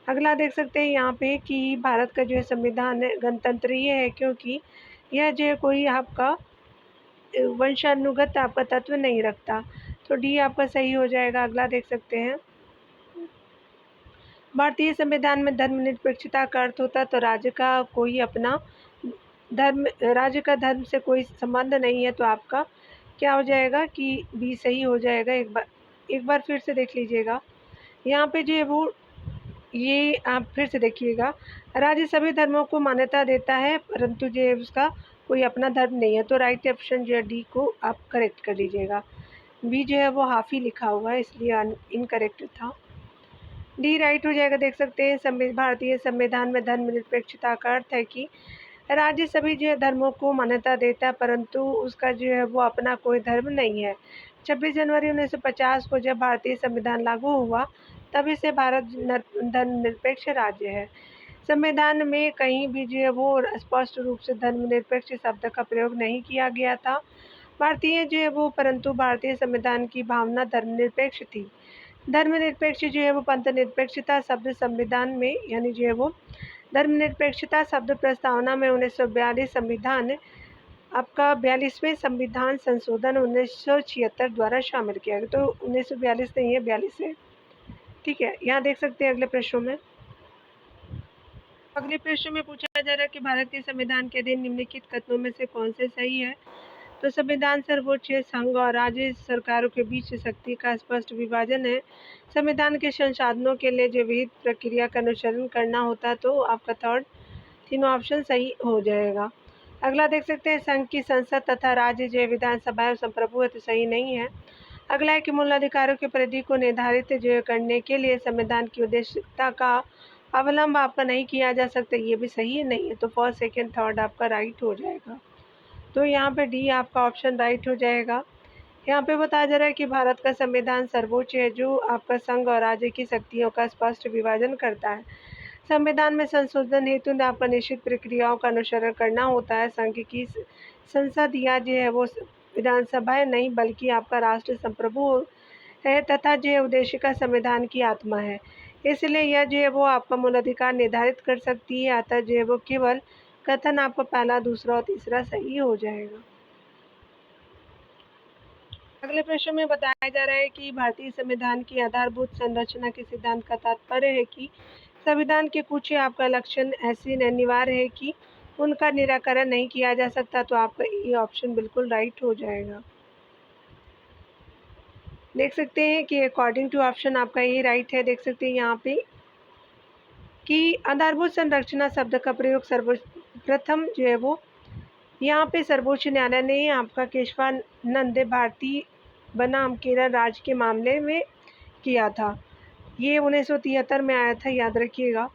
S1: अगला देख सकते हैं यहाँ पे कि भारत का जो है संविधान गणतंत्रीय है, क्योंकि यह जो है कोई आपका वंशानुगत आपका तत्व नहीं रखता, तो डी आपका सही हो जाएगा। अगला देख सकते हैं, भारतीय संविधान में धर्मनिरपेक्षता का अर्थ होता तो राज्य का कोई अपना धर्म राज्य का धर्म से कोई संबंध नहीं है, तो आपका क्या हो जाएगा कि बी सही हो जाएगा। एक बार फिर से देख लीजिएगा, यहाँ पे जो है वो ये आप फिर से देखिएगा, राज्य सभी धर्मों को मान्यता देता है परंतु जो है उसका कोई अपना धर्म नहीं है, तो राइट ऑप्शन जो है डी को आप करेक्ट कर लीजिएगा। बी जो है वो हाफ ही लिखा हुआ है, इसलिए इनकरेक्ट था। डी राइट हो जाएगा। देख सकते हैं भारतीय संविधान में धर्मनिरपेक्षता का अर्थ है कि राज्य सभी जो है धर्मों को मान्यता देता है परंतु उसका जो है वो अपना कोई धर्म नहीं है। 26 जनवरी 1950 को जब भारतीय संविधान लागू हुआ तभी से भारत धर्मनिरपेक्ष राज्य है। संविधान में कहीं भी जो है वो स्पष्ट रूप से धर्मनिरपेक्ष शब्द का प्रयोग नहीं किया गया था भारतीय जो है वो, परंतु भारतीय संविधान की भावना धर्मनिरपेक्ष थी। धर्मनिरपेक्ष जो है वो पंथ निरपेक्षता शब्द संविधान में यानी जो है वो धर्मनिरपेक्षता शब्द प्रस्तावना में 1942 संविधान आपका 42वें संविधान संशोधन 1976 द्वारा शामिल किया गया। तो 1942 नहीं है, 42 है, ठीक है। यहाँ देख सकते हैं अगले प्रश्नों में। अगले प्रश्न में पूछा जा रहा है कि भारत के संविधान के अधीन निम्नलिखित कथनों में से कौन से सही है। तो संविधान सर्वोच्च है, संघ और राज्य सरकारों के बीच शक्ति का स्पष्ट विभाजन है, संविधान के संसाधनों के लिए जो विहित प्रक्रिया का अनुसरण करना होता है, तो आपका थर्ड तीनों ऑप्शन सही हो जाएगा। अगला देख सकते हैं, संघ की संसद तथा राज्य जो विधानसभा संप्रभु है, तो सही नहीं है। अगला है कि मूल अधिकारों की परिधि को निर्धारित जो करने के लिए संविधान की उद्देश्यता का अवलंब आपका नहीं किया जा सकता, ये भी सही नहीं है, तो फर्स्ट सेकंड थर्ड आपका राइट हो जाएगा। तो यहाँ पे डी आपका ऑप्शन राइट हो जाएगा। यहाँ पे बताया जा रहा है कि भारत का संविधान सर्वोच्च है जो आपका संघ और राज्य की शक्तियों का स्पष्ट विभाजन करता है। संविधान में संशोधन हेतु आपका निश्चित प्रक्रियाओं का अनुसरण करना होता है। संघ की संसद या जो है वो विधानसभा नहीं बल्कि आपका राष्ट्र संप्रभु है तथा जो है उद्देश्य का संविधान की आत्मा है, इसलिए यह जो है वो आपका मूल अधिकार निर्धारित कर सकती है। अतः जो है वो केवल कथन आपका पहला, दूसरा और तीसरा सही हो जाएगा। अगले प्रश्न में बताया जा रहा है कि भारतीय संविधान की आधारभूत संरचना के सिद्धांत का तात्पर्य है कि संविधान के कुछ आपका लक्षण ऐसे अनिवार्य है कि उनका निराकरण नहीं किया जा सकता, तो आपका ये ऑप्शन बिल्कुल राइट हो जाएगा। देख सकते हैं कि अकॉर्डिंग टू ऑप्शन आपका ये राइट है। देख सकते हैं यहाँ पे कि आधारभूत संरचना शब्द का प्रयोग सर्वप्रथम जो है वो यहाँ पे सर्वोच्च न्यायालय ने आपका केशवानंद भारती बनाम केरल राज्य के मामले में किया था। ये 1973 में आया था, याद रखिएगा।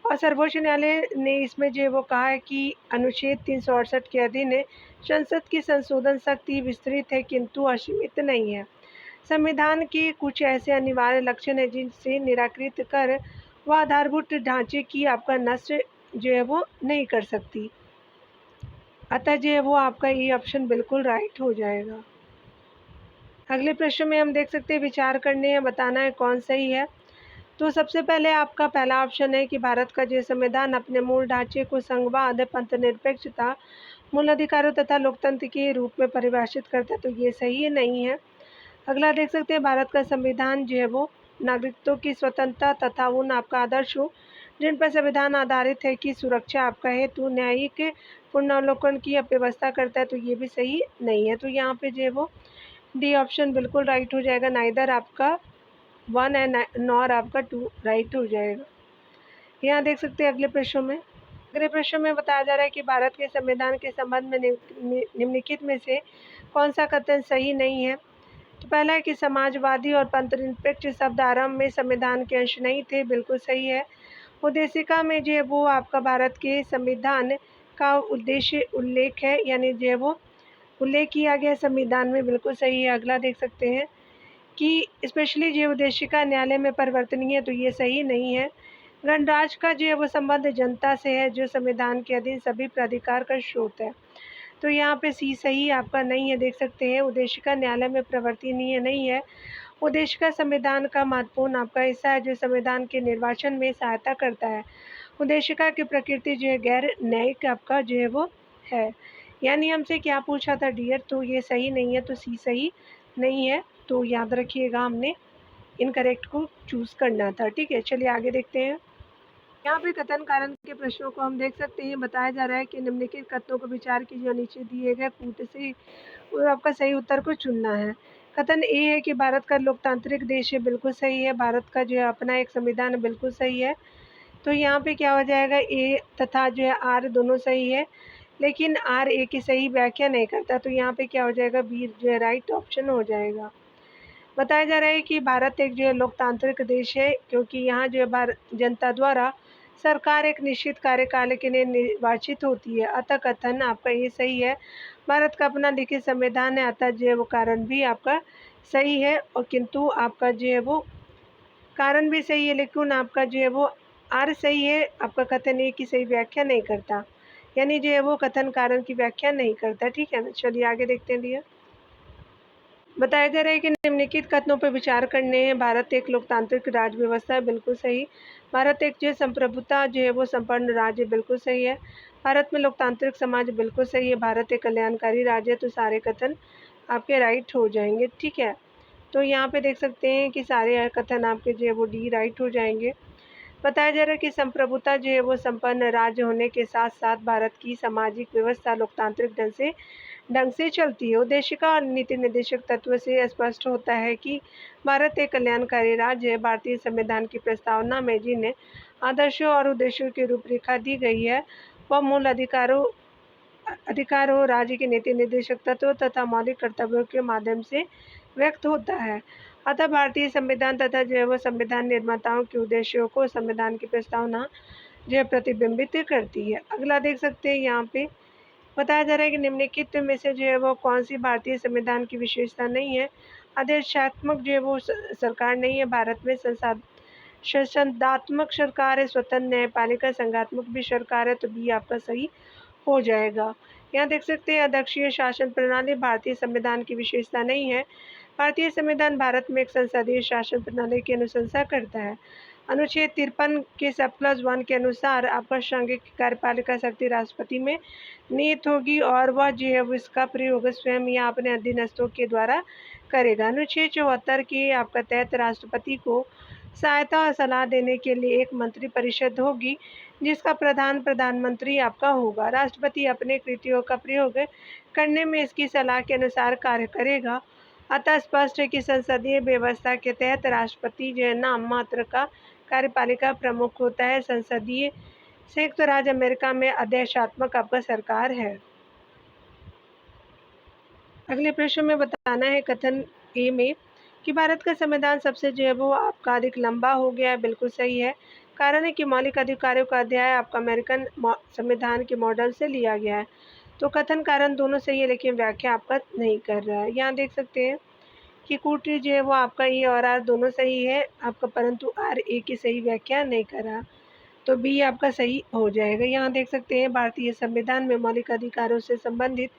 S1: और सर्वोच्च न्यायालय ने इसमें जो है वो कहा है कि अनुच्छेद 368 के अधीन संसद की संशोधन शक्ति विस्तृत है किंतु असीमित नहीं है। संविधान के कुछ ऐसे अनिवार्य लक्षण हैं जिनसे निराकृत कर वह आधारभूत ढांचे की आपका नष्ट जो है वो नहीं कर सकती, अतः जो है वो आपका ये ऑप्शन बिल्कुल राइट हो जाएगा। अगले प्रश्न में हम देख सकते हैं विचार करने हैं, बताना है कौन सही है। तो सबसे पहले आपका पहला ऑप्शन है कि भारत का जो संविधान अपने मूल ढांचे को संघवाद, पंथ निरपेक्षता, मूल अधिकारों तथा लोकतंत्र के रूप में परिभाषित करता है, तो ये सही नहीं है। अगला देख सकते हैं भारत का संविधान जो है वो नागरिकों की स्वतंत्रता तथा उन आपका आदर्शों जिन पर संविधान आधारित है की सुरक्षा आपका हेतु न्यायिक पुनर्वलोकन की व्यवस्था करता है, तो ये भी सही नहीं है। तो यहाँ पे जो है वो डी ऑप्शन बिल्कुल राइट हो जाएगा। नाइदर आपका 1 एंड नॉर आपका 2 राइट हो जाएगा। यहाँ देख सकते हैं अगले प्रश्नों में अगले प्रश्न में बताया जा रहा है कि भारत के संविधान के संबंध में निम्नलिखित में से कौन सा कथन सही नहीं है। तो पहला है कि समाजवादी और पंथनिरपेक्ष शब्द आरंभ में संविधान के अंश नहीं थे, बिल्कुल सही है। उद्देशिका में जो है वो आपका भारत के संविधान का उद्देश्य उल्लेख है, यानी जो है वो उल्लेख किया गया संविधान में, बिल्कुल सही है। अगला देख सकते हैं कि स्पेशली जो उद्देशिका न्यायालय में परिवर्तनीय है, तो ये सही नहीं है। गणराज्य का जो है वो संबंध जनता से है, जो संविधान के अधीन सभी प्राधिकार का स्रोत है। तो यहाँ पे सी सही आपका नहीं है, देख सकते हैं। उद्देशिका न्यायालय में परिवर्तनीय नहीं है। उद्देशिका संविधान का महत्वपूर्ण आपका हिस्सा है, जो संविधान के निर्वाचन में सहायता करता है। उद्देशिका की प्रकृति जो है गैर न्यायिक आपका जो है वो है। यानी हमसे क्या पूछा था डियर, तो ये सही नहीं है, तो सी सही नहीं है। तो याद रखिएगा, हमने इनकरेक्ट को चूज़ करना था। ठीक है, चलिए आगे देखते हैं। यहाँ पे कथन कारण के प्रश्नों को हम देख सकते हैं। बताया जा रहा है कि निम्नलिखित कथनों को विचार कीजिए और नीचे दिए गए कूट से वो आपका सही उत्तर को चुनना है। कथन ए है कि भारत का लोकतांत्रिक देश है, बिल्कुल सही है। भारत का जो है अपना एक संविधान है, बिल्कुल सही है। तो यहाँ पे क्या हो जाएगा, ए तथा जो है आर दोनों सही है, लेकिन आर ए की सही व्याख्या नहीं करता। तो यहाँ पे क्या हो जाएगा, बी जो है राइट ऑप्शन हो जाएगा। बताया जा रहा है कि भारत एक जो है लोकतांत्रिक देश है, क्योंकि यहाँ जो है भारत जनता द्वारा सरकार एक निश्चित कार्यकाल के लिए निर्वाचित होती है। अतः कथन आपका ये सही है। भारत का अपना लिखित संविधान है, अतः जो है वो कारण भी आपका सही है। और किंतु आपका जो है वो कारण भी सही है, लेकिन आपका जो है वो आर सही है। आपका कथन ए की सही व्याख्या नहीं करता, यानी जो है वो कथन कारण की व्याख्या नहीं करता। ठीक है ना, चलिए आगे देखते हैं डियर। बताया जा रहा है कि निम्नलिखित कथनों पर विचार करने हैं। भारत एक लोकतांत्रिक राज्य व्यवस्था है, बिल्कुल सही। भारत एक जो संप्रभुता जो है वो संपन्न राज्य, बिल्कुल सही है। भारत में लोकतांत्रिक समाज, बिल्कुल सही है। भारत एक कल्याणकारी राज्य है, तो सारे कथन आपके राइट हो जाएंगे। ठीक है, तो यहाँ पे देख सकते हैं कि सारे कथन आपके जो है वो डी राइट हो जाएंगे। बताया जा रहा है कि संप्रभुता जो है वो संपन्न राज्य होने के साथ साथ भारत की सामाजिक व्यवस्था लोकतांत्रिक ढंग से चलती है। उद्देशिका और नीति निर्देशक तत्व से स्पष्ट होता है कि भारत एक कल्याणकारी राज्य है। भारतीय संविधान की प्रस्तावना में जिन आदर्शों और उद्देश्यों की रूपरेखा दी गई है, वह मूल अधिकारों, राज्य के नीति निर्देशक तत्व तथा मौलिक कर्तव्यों के माध्यम से व्यक्त होता है। अतः भारतीय संविधान तथा जो है वो संविधान निर्माताओं के उद्देश्यों को संविधान की प्रस्तावना जो है प्रतिबिंबित करती है। अगला देख सकते हैं, यहाँ पे बताया जा रहा है कि निम्नलिखित में से जो है वो कौन सी भारतीय संविधान की विशेषता नहीं है। आदेशात्मक जो है वो सरकार नहीं है। भारत में शासनात्मक सरकार है, स्वतंत्र न्यायपालिका, संघात्मक भी सरकार है, तो बी आपका सही हो जाएगा। यहाँ देख सकते हैं अध्यक्षीय शासन प्रणाली भारतीय संविधान की विशेषता नहीं है। भारतीय संविधान भारत में एक संसदीय शासन प्रणाली की अनुशंसा करता है। अनुच्छेद 53 के सब+1 के अनुसार आपका सांघिक कार्यपालिका शक्ति राष्ट्रपति में निहित होगी और वह जो है इसका प्रयोग स्वयं या अपने अधीनस्थों के द्वारा करेगा। अनुच्छेद 74 के आपका तहत राष्ट्रपति को सहायता और सलाह देने के लिए एक मंत्री परिषद होगी, जिसका प्रधान प्रधानमंत्री आपका होगा। राष्ट्रपति अपने कृतियों का प्रयोग करने में इसकी सलाह के अनुसार कार्य करेगा। अतः स्पष्ट है कि संसदीय व्यवस्था के तहत राष्ट्रपति जो है नाम मात्र का कार्यपालिका प्रमुख होता है। संसदीय संयुक्त राज्य अमेरिका में आदेशात्मक आपका सरकार है। अगले प्रश्न में बताना है कथन ए में कि भारत का संविधान सबसे जो है वो आपका अधिक लंबा हो गया है, बिल्कुल सही है। कारण है कि मौलिक अधिकारों का अध्याय आपका अमेरिकन संविधान के मॉडल से लिया गया है। तो कथन कारण दोनों सही है, लेकिन व्याख्या आपका नहीं कर रहा है। यहाँ देख सकते हैं कि कूटरी जो है वो आपका ई और आर दोनों सही है आपका, परंतु आर ए की सही व्याख्या नहीं कर रहा, तो बी आपका सही हो जाएगा। यहाँ देख सकते हैं भारतीय संविधान में मौलिक अधिकारों से संबंधित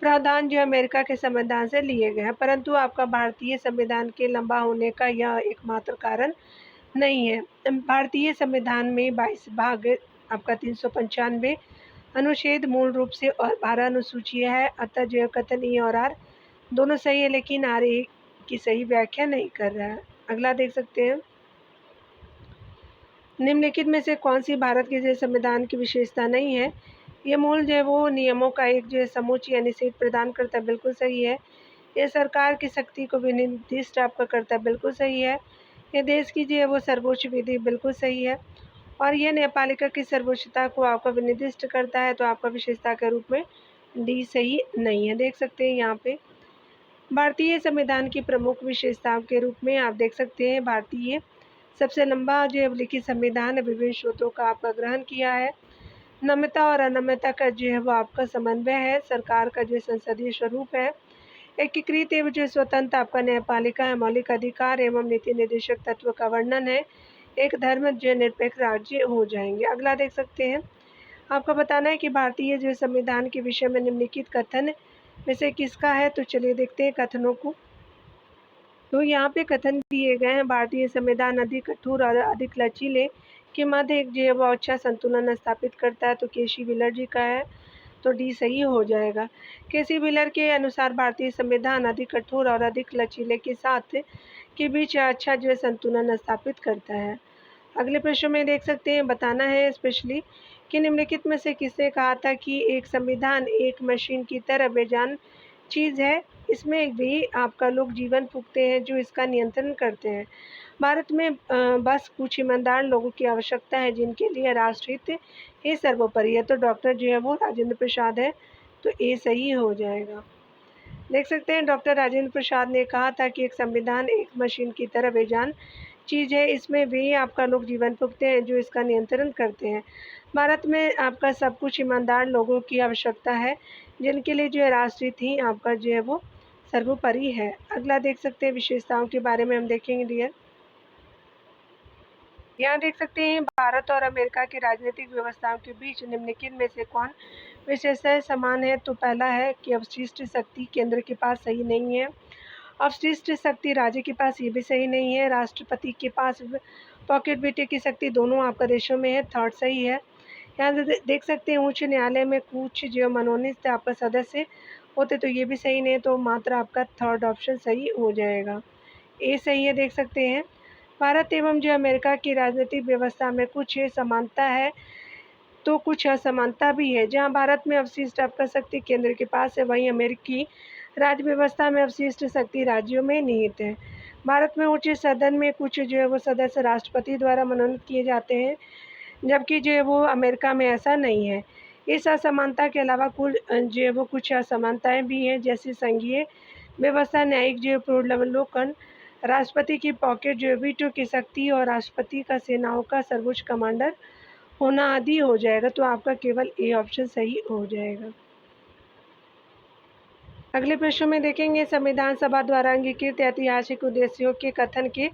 S1: प्रावधान जो अमेरिका के संविधान से लिए गए हैं, परंतु आपका भारतीय संविधान के लंबा होने का यह एकमात्र कारण नहीं है। भारतीय संविधान में 22 भाग आपका 395 अनुच्छेद मूल रूप से और 12 अनुसूचियाँ है। अतः जो कथन ई और आर दोनों सही है, लेकिन आर ए की सही व्याख्या नहीं कर रहा है। अगला देख सकते हैं, निम्नलिखित में से कौन सी भारत के जो संविधान की विशेषता नहीं है। ये मूल जो है वो नियमों का एक जो है समूची यानी सेट प्रदान करता है, बिल्कुल सही है। ये सरकार की शक्ति को भी निर्दिष्ट आपका करता है, बिल्कुल सही है। ये देश की जो है वो सर्वोच्च विधि, बिल्कुल सही है। और यह न्यायपालिका की सर्वोच्चता को आपका विनिर्दिष्ट करता है, तो आपका विशेषता के रूप में डी सही नहीं है। देख सकते हैं यहाँ पे भारतीय संविधान की प्रमुख विशेषताओं के रूप में आप देख सकते हैं भारतीय सबसे लंबा जो लिखित संविधान है, विभिन्न स्रोतों का आपका ग्रहण किया है, नम्यता और अनम्यता का जो है वो आपका समन्वय है, सरकार का जो संसदीय स्वरूप है, एकीकृत एवं जो स्वतंत्र आपका न्यायपालिका है, मौलिक अधिकार एवं नीति निर्देशक तत्व का वर्णन है, एक धर्म जो निरपेक्ष राज्य हो जाएंगे। अगला देख सकते हैं आपका बताना है कि भारतीय जो संविधान के विषय में निम्नलिखित कथन में से किसका है। तो चलिए देखते हैं कथनों को। तो यहाँ पे कथन दिए गए हैं, भारतीय संविधान अधिक कठोर और अधिक लचीले के मध्य एक जो है वो अच्छा संतुलन स्थापित करता है। तो केसी व्हीलर जी का है, तो डी सही हो जाएगा। केसी व्हीलर के अनुसार भारतीय संविधान अधिक कठोर और अधिक लचीले के साथ के बीच अच्छा जो है संतुलन स्थापित करता है। अगले प्रश्न में देख सकते हैं बताना है स्पेशली कि निम्नलिखित में से किसने कहा था कि एक संविधान एक मशीन की तरह बेजान चीज़ है, इसमें भी आपका लोग जीवन फूकते हैं जो इसका नियंत्रण करते हैं। भारत में बस कुछ ईमानदार लोगों की आवश्यकता है जिनके लिए राष्ट्रहित ही सर्वोपरि है। तो डॉक्टर जो है वो राजेंद्र प्रसाद है, तो ए सही हो जाएगा। देख सकते हैं डॉक्टर राजेंद्र प्रसाद ने कहा था कि एक संविधान एक मशीन की तरह बेजान चीज़ है, इसमें भी आपका लोग जीवन फूकते हैं जो इसका नियंत्रण करते हैं। भारत में आपका सब कुछ ईमानदार लोगों की आवश्यकता है जिनके लिए जो है राष्ट्रहित ही आपका जो है वो सर्वोपरि है। अगला देख सकते हैं विशेषताओं के बारे में हम देखेंगे डियर। यहाँ देख सकते हैं भारत और अमेरिका की राजनीतिक व्यवस्थाओं के बीच निम्नलिखित में से कौन विशेषताएं समान है। तो पहला है कि अवशिष्ट शक्ति केंद्र के पास सही नहीं है, अवशिष्ट शक्ति राज्य के पास ये भी सही नहीं है, राष्ट्रपति के पास पॉकेट बेटे की शक्ति दोनों आपका देशों में है, थर्ड सही है। यहाँ देख सकते हैं उच्च न्यायालय में कुछ जो मनोनीत आपका सदस्य होते, तो ये भी सही नहीं है, तो मात्र आपका थर्ड ऑप्शन सही हो जाएगा, ए सही है। देख सकते हैं भारत एवं जो अमेरिका की राजनीतिक व्यवस्था में कुछ समानता है तो कुछ असमानता भी है। जहां भारत में अवशिष्ट आपका शक्ति केंद्र के पास है, वहीं अमेरिकी राज्य व्यवस्था में अवशिष्ट शक्ति राज्यों में निहित है। भारत में उच्च सदन में कुछ जो है वो सदस्य राष्ट्रपति द्वारा मनोनीत किए जाते हैं, जबकि जो है वो अमेरिका में ऐसा नहीं है। इस असमानता के अलावा कुल जो है वो कुछ असमानताएं भी हैं, जैसे संघीय व्यवस्था, न्यायिक जो है पूर्वावलोकन, राष्ट्रपति की पॉकेट जो है वीटो की शक्ति और राष्ट्रपति का सेनाओं का सर्वोच्च कमांडर होना आदि हो जाएगा। तो आपका केवल ए ऑप्शन सही हो जाएगा। अगले प्रश्न में देखेंगे संविधान सभा द्वारा अंगीकृत ऐतिहासिक उद्देश्यों के कथन के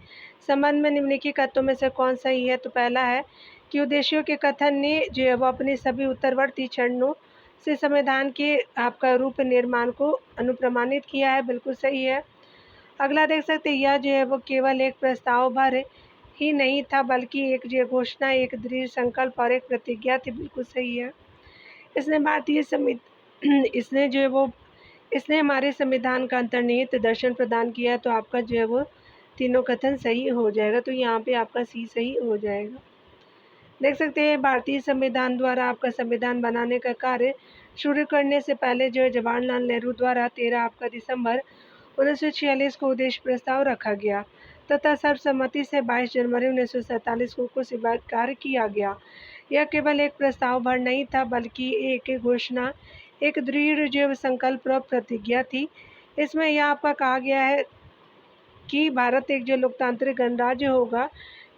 S1: संबंध में निम्नलिखित कथनों में से कौन सही है। तो पहला है कि उद्देश्यों के कथन ने जो है वो अपने सभी उत्तरवर्ती चरणों से संविधान के आपका रूप निर्माण को अनुप्रमाणित किया है, बिल्कुल सही है। अगला देख सकते हैं यह जो है वो केवल एक प्रस्ताव भर ही नहीं था बल्कि एक जो घोषणा, एक दृढ़ संकल्प और एक प्रतिज्ञा थी, बिल्कुल सही है। इसने भारतीय इसने जो है वो इसने हमारे संविधान का अंतर्निहित दर्शन प्रदान किया है, तो आपका जो है वो तीनों कथन सही हो जाएगा। तो यहाँ पे आपका सी सही हो जाएगा। देख सकते हैं भारतीय संविधान द्वारा आपका संविधान बनाने का कार्य शुरू करने से पहले जो है जवाहरलाल नेहरू द्वारा 13 आपका दिसंबर 1946 को उद्देश्य प्रस्ताव रखा गया तथा सर्वसम्मति से 22 जनवरी 1947 को स्वीकार किया गया। यह केवल एक प्रस्ताव भर नहीं था बल्कि एक घोषणा, एक दृढ़ जो संकल्प और प्रतिज्ञा थी। इसमें यह आपका कहा गया है कि भारत एक जो लोकतांत्रिक गणराज्य होगा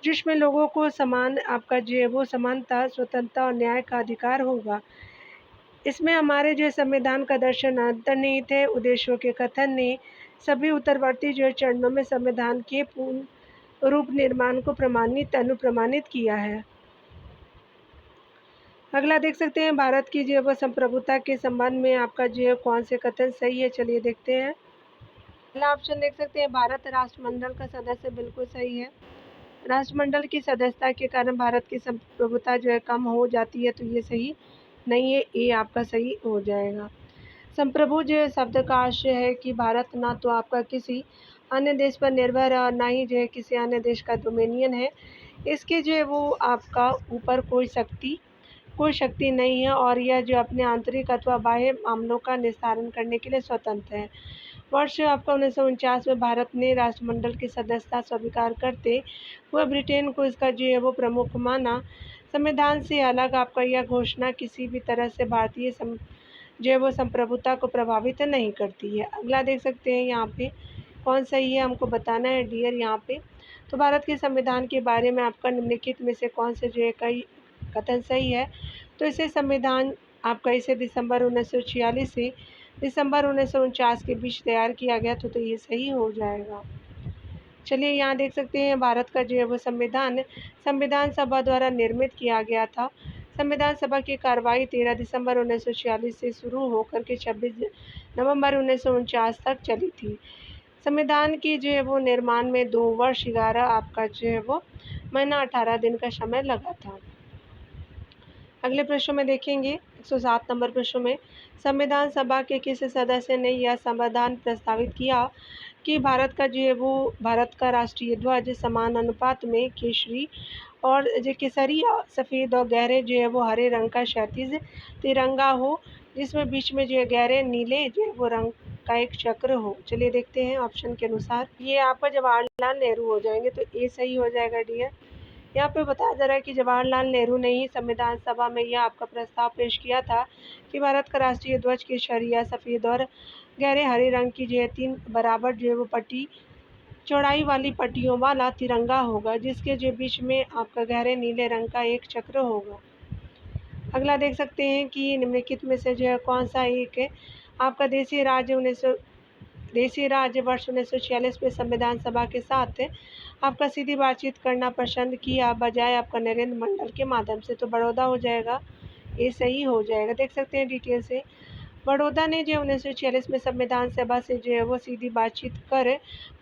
S1: जिसमें लोगों को समान आपका जो है वो समानता, स्वतंत्रता और न्याय का अधिकार होगा। इसमें हमारे जो संविधान का दर्शन अंतर्निहित है। उद्देश्यों के कथन ने सभी उत्तरवर्ती जो चरणों में संविधान के पूर्ण रूप निर्माण को अनुप्रमाणित किया है। अगला देख सकते हैं भारत की जो है वो संप्रभुता के संबंध में आपका जो है कौन से कथन सही है, चलिए देखते हैं। पहला ऑप्शन देख सकते हैं भारत राष्ट्रमंडल का सदस्य, बिल्कुल सही है। राष्ट्रमंडल की सदस्यता के कारण भारत की संप्रभुता जो है कम हो जाती है, तो ये सही नहीं है, ये आपका सही हो जाएगा। संप्रभु जो है शब्द का आशय है कि भारत ना तो आपका किसी अन्य देश पर निर्भर है और ना ही जो है किसी अन्य देश का डोमिनियन है। इसके जो है वो आपका ऊपर कोई शक्ति नहीं है और यह जो अपने आंतरिक अथवा बाह्य मामलों का निस्तारण करने के लिए स्वतंत्र है। वर्ष आपका 1949 में भारत ने राष्ट्रमंडल की सदस्यता स्वीकार करते हुए ब्रिटेन को इसका जो है वो प्रमुख माना, संविधान से अलग आपका यह घोषणा किसी भी तरह से भारतीय जो है वो संप्रभुता को प्रभावित नहीं करती है। अगला देख सकते हैं यहाँ पे कौन सही है, हमको बताना है डियर यहाँ पे। तो भारत के संविधान के बारे में आपका निम्नलिखित में से कौन से जो है कई कथन सही है। तो इसे संविधान आपका इसे दिसंबर 1946 से दिसंबर 1949 के बीच तैयार किया गया तो ये सही हो जाएगा। चलिए यहाँ देख सकते हैं भारत का जो है वो संविधान सभा द्वारा निर्मित किया गया था। संविधान सभा की कार्रवाई 13 दिसंबर 1946 से शुरू होकर के 26 नवंबर 1949 तक चली थी। संविधान की जो है वो निर्माण में 2 वर्ष 11 आपका जो है वो महीना 18 दिन का समय लगा था। अगले प्रश्न में देखेंगे 107 नंबर प्रश्न में संविधान सभा के किस सदस्य ने यह समाधान प्रस्तावित किया कि भारत का जो है वो भारत का राष्ट्रीय ध्वज समान अनुपात में केसरी और जो केसरिया सफ़ेद और गहरे जो है वो हरे रंग का क्षैतिज तिरंगा हो, जिसमें बीच में जो है गहरे नीले जो है वो रंग का एक चक्र हो। चलिए देखते हैं ऑप्शन के अनुसार। ये आपका जवाहरलाल नेहरू हो जाएंगे, तो ए सही हो जाएगा डियर। यहाँ पे बताया जा रहा है कि जवाहरलाल नेहरू ने ही संविधान सभा में यह आपका प्रस्ताव पेश किया था कि भारत का राष्ट्रीय ध्वज केसरिया सफ़ेद और गहरे हरे रंग की जो है 3 बराबर जो है वो पट्टी चौड़ाई वाली पट्टियों वाला तिरंगा होगा, जिसके जो बीच में आपका गहरे नीले रंग का एक चक्र होगा। अगला देख सकते हैं कि निम्नलिखित में से जो है कौन सा एक है आपका देशी राज्य वर्ष 1946 में संविधान सभा के साथ आपका सीधी बातचीत करना पसंद किया बजाय आपका नरेंद्र मंडल के माध्यम से, तो बड़ौदा हो जाएगा, ये सही हो जाएगा। देख सकते हैं डिटेल से बड़ौदा ने जो 1946 में संविधान सभा से जो है वो सीधी बातचीत कर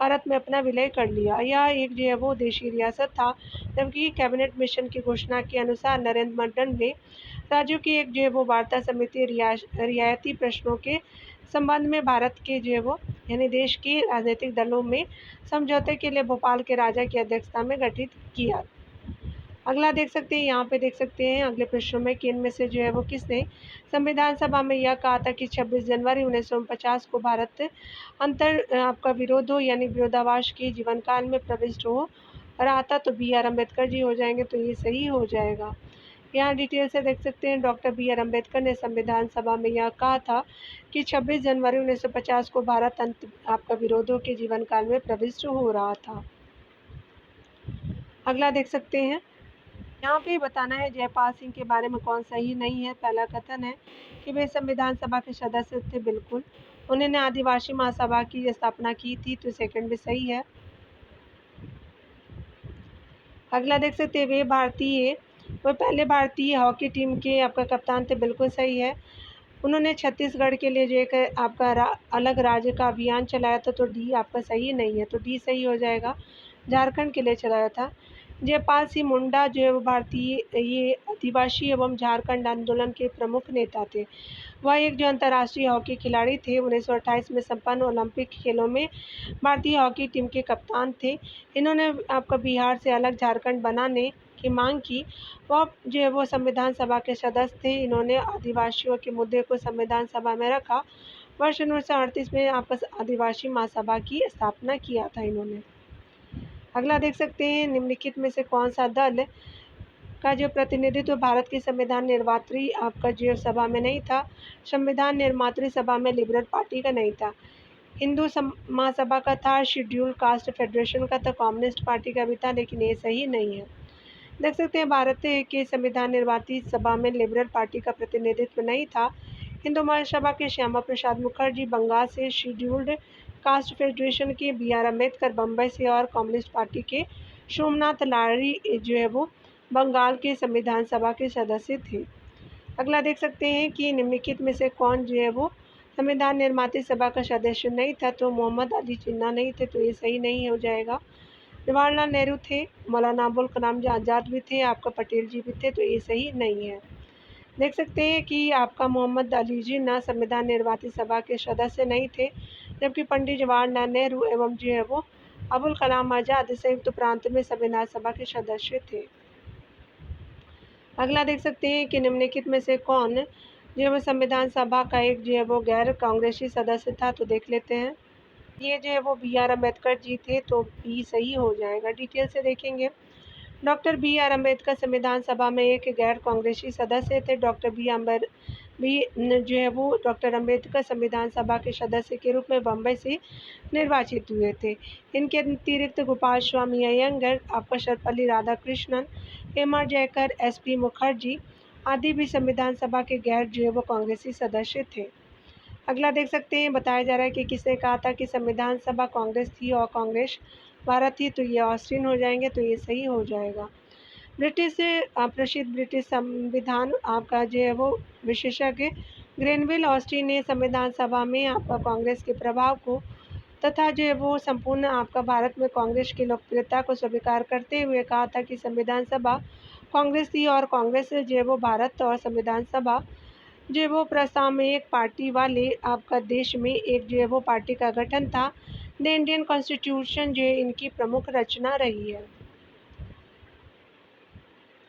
S1: भारत में अपना विलय कर लिया। यह एक जो है वो देशी रियासत था, जबकि कैबिनेट मिशन की घोषणा के अनुसार नरेंद्र मंडल ने राज्यों की एक जो है वो वार्ता समिति रियायती प्रश्नों के संबंध में भारत के जो है वो यानी देश के राजनीतिक दलों में समझौते के लिए भोपाल के राजा की अध्यक्षता में गठित किया। अगला देख सकते हैं, यहाँ पे देख सकते हैं अगले प्रश्नों में कि इनमें से जो है वो किसने संविधान सभा में यह कहा था कि 26 जनवरी 1949 को भारत आपका विरोध हो यानी विरोधाभास के जीवन काल में प्रविष्ट हो रहा था, तो बी आर अम्बेडकर जी हो जाएंगे, तो ये सही हो जाएगा। यहाँ डिटेल से देख सकते हैं डॉक्टर बी आर अम्बेडकर ने संविधान सभा में यह कहा था कि 26 जनवरी 1950 को भारत आपका विरोधों के जीवन काल में प्रविष्ट हो रहा था। अगला देख सकते हैं, यहाँ पे बताना है जयपाल सिंह के बारे में कौन सही नहीं है। पहला कथन है कि वे संविधान सभा के सदस्य थे, बिल्कुल। उन्होंने आदिवासी महासभा की स्थापना की थी, तो सेकंड भी सही है। अगला देख सकते हैं वो पहले भारतीय हॉकी टीम के आपका कप्तान थे, बिल्कुल सही है। उन्होंने छत्तीसगढ़ के लिए जो एक आपका अलग राज्य का अभियान चलाया था, तो डी आपका सही नहीं है, तो डी सही हो जाएगा। झारखंड के लिए चलाया था। जयपाल सिंह मुंडा जो है वो भारतीय ये आदिवासी एवं झारखंड आंदोलन के प्रमुख नेता थे। वह एक जो अंतर्राष्ट्रीय हॉकी खिलाड़ी थे। 1928 में संपन्न ओलंपिक खेलों में भारतीय हॉकी टीम के कप्तान थे। इन्होंने आपका बिहार से अलग झारखंड बनाने की मांग की। वह जो है वो संविधान सभा के सदस्य थे। इन्होंने आदिवासियों के मुद्दे को संविधान सभा में रखा। वर्ष 1938 में आपस आदिवासी महासभा की स्थापना किया था इन्होंने। अगला देख सकते हैं निम्नलिखित में से कौन सा दल का जो प्रतिनिधित्व भारत की संविधान निर्मात्री आपका जो सभा में नहीं था। संविधान निर्मात्री सभा में लिबरल पार्टी का नहीं था, हिंदू महासभा का था, शेड्यूल कास्ट फेडरेशन का था, कम्युनिस्ट पार्टी का भी था, लेकिन ये सही नहीं है। देख सकते हैं भारत के संविधान निर्मात्री सभा में लिबरल पार्टी का प्रतिनिधित्व नहीं था। हिंदू महासभा के श्यामा प्रसाद मुखर्जी बंगाल से, शेड्यूल्ड कास्ट फेडरेशन के बी आर अम्बेडकर बम्बई से और कम्युनिस्ट पार्टी के सोमनाथ लाहिड़ी जो है वो बंगाल के संविधान सभा के सदस्य थे। अगला देख सकते हैं कि निम्नलिखित में से कौन जो है वो संविधान निर्मात्री सभा का सदस्य नहीं था, तो मोहम्मद अली जिन्ना नहीं थे, तो ये सही नहीं हो जाएगा। जवाहरलाल नेहरू थे, मौलाना अबुल कलाम आज़ाद भी थे, आपका पटेल जी भी थे, तो ये सही नहीं है। देख सकते हैं कि आपका मोहम्मद अली जिन्ना संविधान निर्मात्री सभा के सदस्य नहीं थे, जबकि पंडित जवाहरलाल नेहरू एवं जो है वो अबुल कलाम आज़ाद संयुक्त प्रांत में संविधान सभा के सदस्य थे। अगला देख सकते हैं कि निम्नलिखित में से कौन जो है वो संविधान सभा का एक जो है वो गैर कांग्रेसी सदस्य था, तो देख लेते हैं। ये जो है वो बी आर अम्बेडकर जी थे, तो बी सही हो जाएगा। डिटेल से देखेंगे डॉक्टर बी आर अम्बेडकर संविधान सभा में एक गैर कांग्रेसी सदस्य थे। जो है वो डॉक्टर अम्बेडकर संविधान सभा के सदस्य के रूप में बम्बई से निर्वाचित हुए थे। इनके अतिरिक्त गोपाल स्वामी अयंगर, आपका Sarvepalli Radhakrishnan, M R Jayakar, S P Mukherjee आदि भी संविधान सभा के गैर जो है वो कांग्रेसी सदस्य थे। अगला देख सकते हैं, बताया जा रहा है कि किसने कहा था कि संविधान सभा कांग्रेस थी और कांग्रेस भारत थी, तो ये ऑस्टिन हो जाएंगे, तो ये सही हो जाएगा। प्रसिद्ध ब्रिटिश संविधान आपका जो है वो विशेषज्ञ ग्रेनविल ऑस्टिन ने संविधान सभा में आपका कांग्रेस के प्रभाव को तथा जो है वो संपूर्ण आपका भारत में कांग्रेस की लोकप्रियता को स्वीकार करते हुए कहा था कि संविधान सभा कांग्रेस थी और कांग्रेस जो है वो भारत और संविधान सभा जो है वो प्रस्ताव में एक पार्टी वाले आपका देश में एक जो है वो पार्टी का गठन था। द इंडियन कॉन्स्टिट्यूशन जो है इनकी प्रमुख रचना रही है।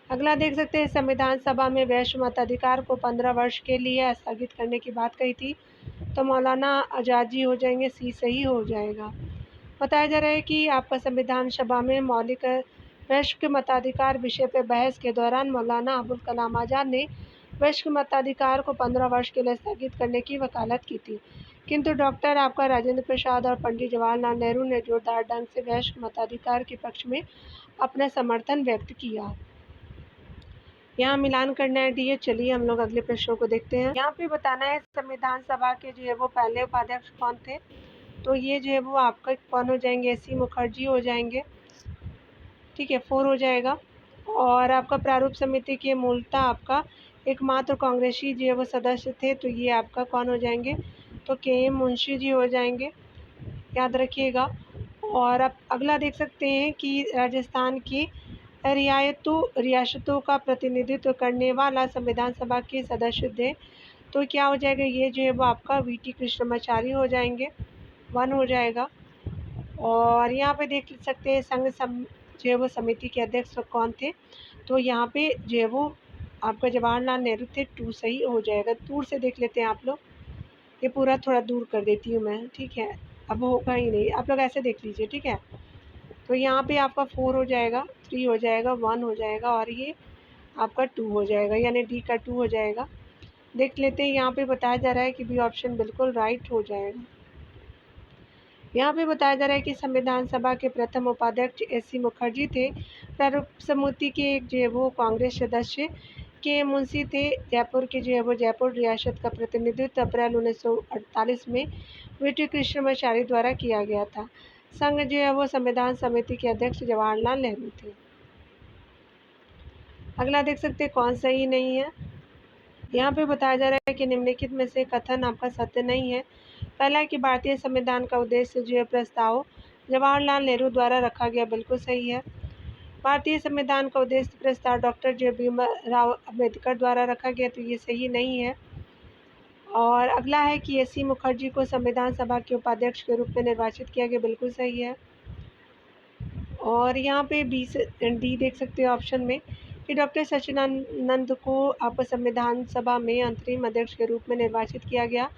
S1: अगला देख सकते हैं, संविधान सभा में वैश्य मताधिकार को 15 वर्ष के लिए स्थगित करने की बात कही थी, तो मौलाना आज़ाद जी हो जाएंगे, सी सही हो जाएगा। बताया जा रहा है कि आपका संविधान सभा में मौलिक वैश्विक मताधिकार विषय पर बहस के दौरान मौलाना अबुल कलाम आज़ाद ने वैश्विक मताधिकार को 15 वर्ष के लिए स्थगित करने की वकालत की थी, किंतु डॉक्टर आपका राजेंद्र प्रसाद और पंडित जवाहरलाल नेहरू ने जोरदार ढंग से वैश्विक मताधिकार के पक्ष में अपना समर्थन व्यक्त किया। यहाँ मिलान करना है डी। चलिए हम लोग अगले प्रश्नों को देखते हैं। यहाँ पे बताना है संविधान सभा के जो है वो पहले उपाध्यक्ष कौन थे, तो ये जो है वो आपका कौन हो जाएंगे, एस सी मुखर्जी हो जाएंगे। ठीक है, 4 हो जाएगा। और आपका प्रारूप समिति के मूलतः आपका एकमात्र कांग्रेसी जो है वो सदस्य थे, तो ये आपका कौन हो जाएंगे, तो के एम मुंशी जी हो जाएंगे, याद रखिएगा। और अब अगला देख सकते हैं कि राजस्थान की रियासतों का प्रतिनिधित्व करने वाला संविधान सभा के सदस्य थे, तो क्या हो जाएगा, ये जो है वो आपका वी टी कृष्णमाचारी हो जाएंगे, 1 हो जाएगा। और यहाँ पे देख सकते हैं जो है वो समिति के अध्यक्ष कौन थे, तो यहाँ पे जो है वो आपका जवाहरलाल नेहरू थे, 2 सही हो जाएगा। दूर से देख लेते हैं आप लोग, ये पूरा थोड़ा दूर कर देती हूँ मैं, ठीक है, अब होगा ही नहीं, आप लोग ऐसे देख लीजिए, ठीक है। तो यहाँ पे आपका 4 हो जाएगा, 3 हो जाएगा, 1 हो जाएगा और ये आपका 2 हो जाएगा, यानी डी का 2 हो जाएगा। देख लेते हैं, यहाँ पे बताया जा रहा है कि बी ऑप्शन बिल्कुल राइट हो जाएगा। यहाँ पे बताया जा रहा है कि संविधान सभा के प्रथम उपाध्यक्ष एस सी मुखर्जी थे। प्रारूप समिति के एक जो है वो कांग्रेस सदस्य के मुंशी थे। जयपुर के जो है वो जयपुर रियासत का प्रतिनिधित्व अप्रैल 1948 में वी टी कृष्णमाचारी द्वारा किया गया था। संघ जो है वो संविधान समिति के अध्यक्ष जवाहरलाल नेहरू थे। अगला देख सकते हैं कौन सही नहीं है। यहाँ पे बताया जा रहा है कि निम्नलिखित में से कथन आपका सत्य नहीं है। पहला है कि भारतीय संविधान का उद्देश्य जो है प्रस्ताव जवाहरलाल नेहरू द्वारा रखा गया, बिल्कुल सही है। भारतीय संविधान का उद्देश्य प्रस्ताव डॉक्टर जे भीमराव अम्बेडकर द्वारा रखा गया, तो ये सही नहीं है। और अगला है कि एस सी मुखर्जी को संविधान सभा के उपाध्यक्ष के रूप में निर्वाचित किया गया, बिल्कुल सही है। और यहाँ पे डी देख सकते हो ऑप्शन में कि डॉक्टर सच्चिदानंद को आप संविधान सभा में अंतरिम अध्यक्ष के रूप में निर्वाचित किया गया,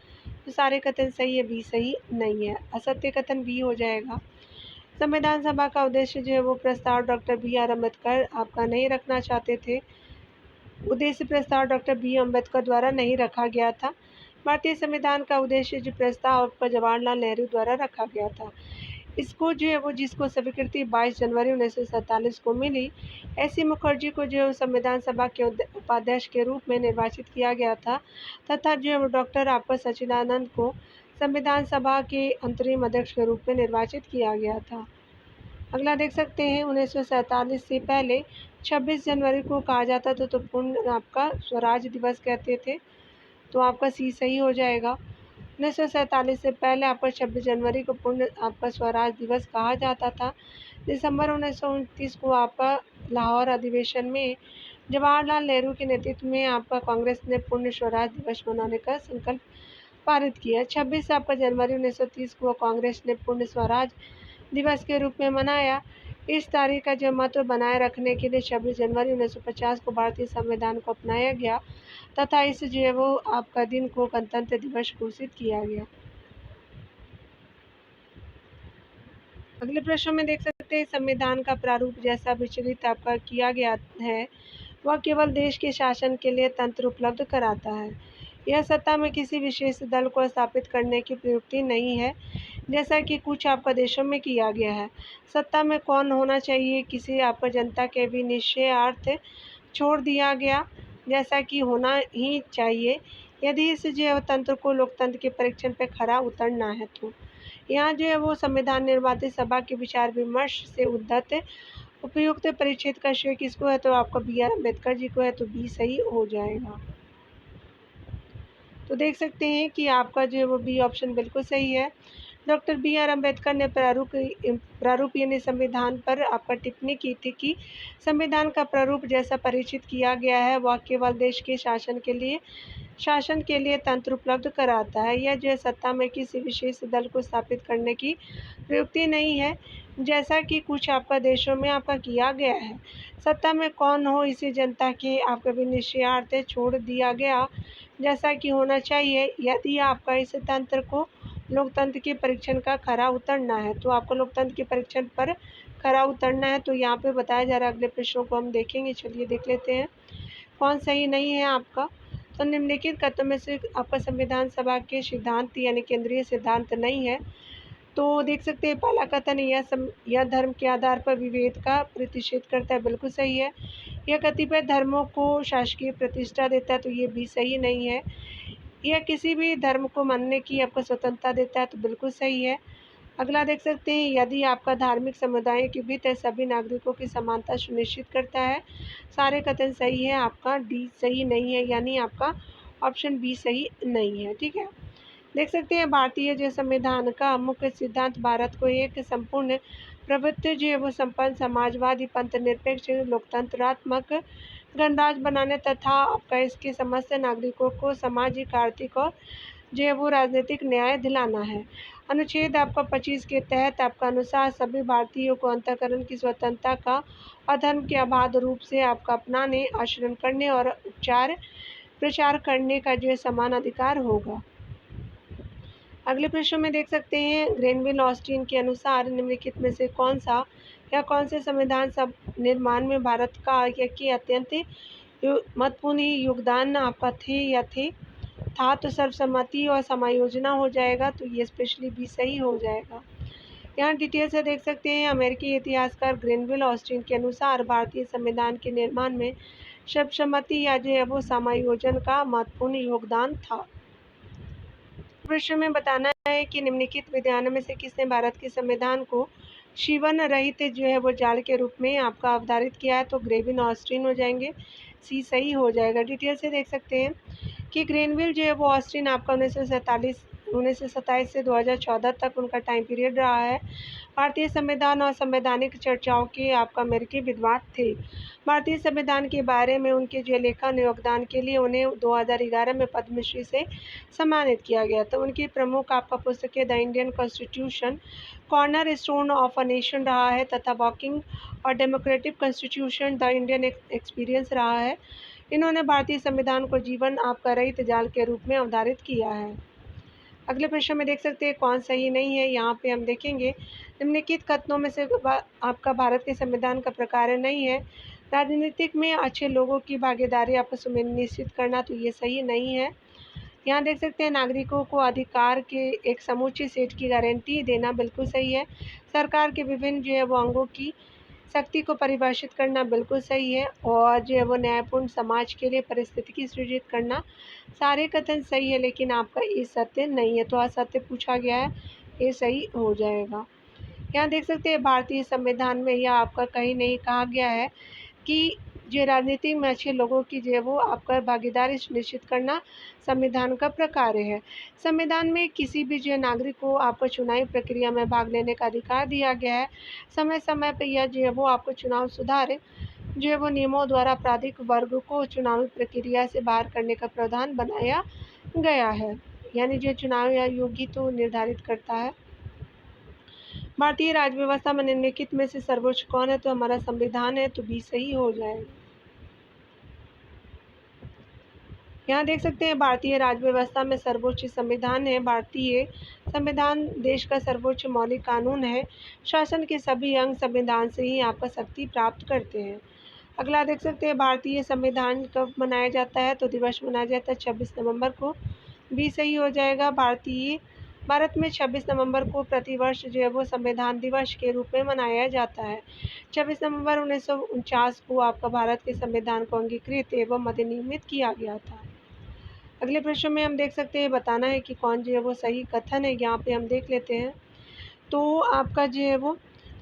S1: तो सारे कथन सही है, बी सही नहीं है। असत्य कथन बी हो जाएगा। संविधान सभा का उद्देश्य जो है वो प्रस्ताव डॉक्टर बी आर अम्बेडकर आपका नहीं रखना चाहते थे। उद्देश्य प्रस्ताव डॉक्टर बी अम्बेडकर द्वारा नहीं रखा गया था। भारतीय संविधान का उद्देश्य जो प्रस्ताव आपका जवाहरलाल नेहरू द्वारा रखा गया था। इसको जो है वो जिसको स्वीकृति 22 जनवरी 1947 को मिली, एस.सी. मुखर्जी को जो है संविधान सभा के उपाध्यक्ष के रूप में निर्वाचित किया गया था तथा जो है वो डॉक्टर आपका सच्चिदानंद को संविधान सभा के अंतरिम अध्यक्ष के रूप में निर्वाचित किया गया था। अगला देख सकते हैं, 1947 से पहले 26 जनवरी को कहा जाता था तो पूर्ण आपका स्वराज दिवस कहते थे, तो आपका सी सही हो जाएगा। 1947 से पहले आपका 26 जनवरी को पूर्ण आपका स्वराज दिवस कहा जाता था। दिसंबर 1929 को आपका लाहौर अधिवेशन में जवाहरलाल नेहरू के नेतृत्व में आपका कांग्रेस ने पूर्ण स्वराज दिवस मनाने का संकल्प पारित किया। 26 आपका जनवरी 1930 को कांग्रेस ने पूर्ण स्वराज दिवस के रूप में मनाया। इस तारीख का जो महत्व बनाए रखने के लिए 26 जनवरी 1950 को भारतीय संविधान को अपनाया गया तथा इस जो है वो आपका दिन को गणतंत्र दिवस घोषित किया गया। अगले प्रश्न में देख सकते सकते हैं संविधान का प्रारूप जैसा विचलित आपका किया गया है, वह केवल देश के शासन के लिए तंत्र उपलब्ध कराता है। यह सत्ता में किसी विशेष दल को स्थापित करने की प्रयुक्ति नहीं है, जैसा कि कुछ आपका देशों में किया गया है। सत्ता में कौन होना चाहिए किसी आपका जनता के भी निश्चयार्थ छोड़ दिया गया, जैसा कि होना ही चाहिए यदि इस जो तंत्र को लोकतंत्र के परीक्षण पर खरा उतरना है। तो यहाँ जो है वो संविधान निर्माता सभा के विचार विमर्श से उद्धत उपयुक्त परिच्छेद का श्रेय किसको है, तो आपका बी.आर. अम्बेडकर जी को है, तो बी सही हो जाएगा। तो देख सकते हैं कि आपका जो है वो बी ऑप्शन बिल्कुल सही है। Doctor B R. अम्बेडकर ने प्रारूप यानी संविधान पर आपका टिप्पणी की थी कि संविधान का प्रारूप जैसा परिचित किया गया है वह केवल देश के शासन के लिए तंत्र उपलब्ध कराता है। यह जो है सत्ता में किसी विशेष दल को स्थापित करने की प्रयुक्ति नहीं है, जैसा कि कुछ आपका देशों में आपका किया गया है। सत्ता में कौन हो इसे जनता के आपका निश्चयार्थ छोड़ दिया गया, जैसा कि होना चाहिए यदि आपका इस तंत्र को लोकतंत्र के परीक्षण का खरा उतरना है। तो आपको लोकतंत्र के परीक्षण पर खरा उतरना है। तो यहाँ पे बताया जा रहा है, अगले प्रश्नों को हम देखेंगे। चलिए देख लेते हैं कौन सही नहीं है आपका। तो निम्नलिखित कथनों में से आपका संविधान सभा के सिद्धांत यानी केंद्रीय सिद्धांत नहीं है। तो देख सकते हैं पहला कथन यह धर्म के आधार पर विभेद का प्रतिषेध करता है, बिल्कुल सही है। यह कतिपय धर्मों को शासकीय प्रतिष्ठा देता है, तो ये भी सही नहीं है। यह किसी भी धर्म को मानने की आपको स्वतंत्रता देता है, तो बिल्कुल सही है। अगला देख सकते हैं यदि आपका धार्मिक समुदाय के भीतर सभी नागरिकों की समानता सुनिश्चित करता है। सारे कथन सही है, आपका डी सही नहीं है, यानी आपका ऑप्शन बी सही नहीं है। ठीक है, देख सकते हैं भारतीय जो संविधान का मुख्य सिद्धांत भारत को एक संपूर्ण प्रभुत्व जो है वो संपन्न समाजवादी पंथ निरपेक्ष लोकतंत्रात्मक गणराज्य बनाने तथा आपका इसके समस्त नागरिकों को सामाजिक आर्थिक और जो है वो राजनीतिक न्याय दिलाना है। अनुच्छेद आपका 25 के तहत आपका अनुसार सभी भारतीयों को अंतःकरण की स्वतंत्रता का अधर्म के अबाध रूप से आपका अपनाने, आचरण करने और प्रचार करने का जो समान अधिकार होगा। अगले प्रश्न में देख सकते हैं ग्रेनविल ऑस्टिन के अनुसार निम्नलिखित में से कौन से संविधान सब निर्माण में भारत का की अत्यंत महत्वपूर्ण योगदान आपका था। तो सर्वसम्मति और समायोजना हो जाएगा, तो ये स्पेशली भी सही हो जाएगा। यहाँ डिटेल से देख सकते हैं अमेरिकी इतिहासकार ग्रेनविल ऑस्टिन के अनुसार भारतीय संविधान के निर्माण में सर्वसम्मति या जो है वो समायोजन का महत्वपूर्ण योगदान था। प्रश्न में बताना है कि निम्नलिखित विद्वानों में से किसने भारत के संविधान को जीवन रहित जो है वो जाल के रूप में आपका अवधारित किया है, तो ग्रेविन ऑस्टिन हो जाएंगे, सी सही हो जाएगा। डिटेल से देख सकते हैं कि ग्रेनविल जो है वो ऑस्टिन आपका 1927 से 2014 तक उनका टाइम पीरियड रहा है। भारतीय संविधान और संवैधानिक चर्चाओं के आपका अमेरिकी विद्वान थे। भारतीय संविधान के बारे में उनके जो लेखन योगदान के लिए उन्हें 2011 में पद्मश्री से सम्मानित किया गया। तो उनकी प्रमुख आपका पुस्तकें the Indian constitution corner stone of a nation रहा है तथा वॉकिंग और democratic constitution the Indian experience रहा है। इन्होंने भारतीय संविधान को जीवन आपका रहित जाल के रूप में अवधारित किया है। अगले प्रश्न में देख सकते हैं कौन सही नहीं है। यहाँ पे हम देखेंगे निम्नलिखित कथनों में से आपका भारत के संविधान का प्रकार नहीं है राजनीतिक में अच्छे लोगों की भागीदारी आपको सुनिश्चित करना, तो ये सही नहीं है। यहाँ देख सकते हैं नागरिकों को अधिकार के एक समूचे सेट की गारंटी देना, बिल्कुल सही है। सरकार के विभिन्न जो है वो अंगों की शक्ति को परिभाषित करना, बिल्कुल सही है। और जो है वो न्यायपूर्ण समाज के लिए परिस्थिति सृजित करना, सारे कथन सही है, लेकिन आपका ये सत्य नहीं है, तो असत्य पूछा गया है, ये सही हो जाएगा। यहाँ देख सकते हैं भारतीय संविधान में यह आपका कहीं नहीं कहा गया है कि जो राजनीति में अच्छे लोगों की जो है वो आपका भागीदारी सुनिश्चित करना संविधान का प्रकार है। संविधान में किसी भी जो नागरिक को आपको चुनावी प्रक्रिया में भाग लेने का अधिकार दिया गया है। समय समय पर यह जो है वो आपको चुनाव सुधार जो है वो नियमों द्वारा आपराधिक वर्ग को चुनावी प्रक्रिया से बाहर करने का प्रावधान बनाया गया है, यानी जो चुनाव आयोग ही तो निर्धारित करता है। भारतीय राज्य व्यवस्था में निम्नलिखित में से सर्वोच्च कौन है, तो हमारा संविधान है, तो भी सही हो जाएगा। यहाँ देख सकते हैं भारतीय राज्य व्यवस्था में सर्वोच्च संविधान है। भारतीय संविधान देश का सर्वोच्च मौलिक कानून है। शासन के सभी अंग संविधान से ही आपका शक्ति प्राप्त करते हैं। अगला देख सकते हैं भारतीय संविधान कब मनाया जाता है, तो दिवस मनाया जाता है 26 नवंबर को, भी सही हो जाएगा। भारत में 26 नवंबर को प्रतिवर्ष जो है वो संविधान दिवस के रूप में मनाया जाता है। 26 नवंबर 1949 को आपका भारत के संविधान को अंगीकृत एवं अधिनियमित किया गया था। अगले प्रश्न में हम देख सकते हैं, बताना है कि कौन जो है वो सही कथन है। यहाँ पे हम देख लेते हैं। तो आपका जो है वो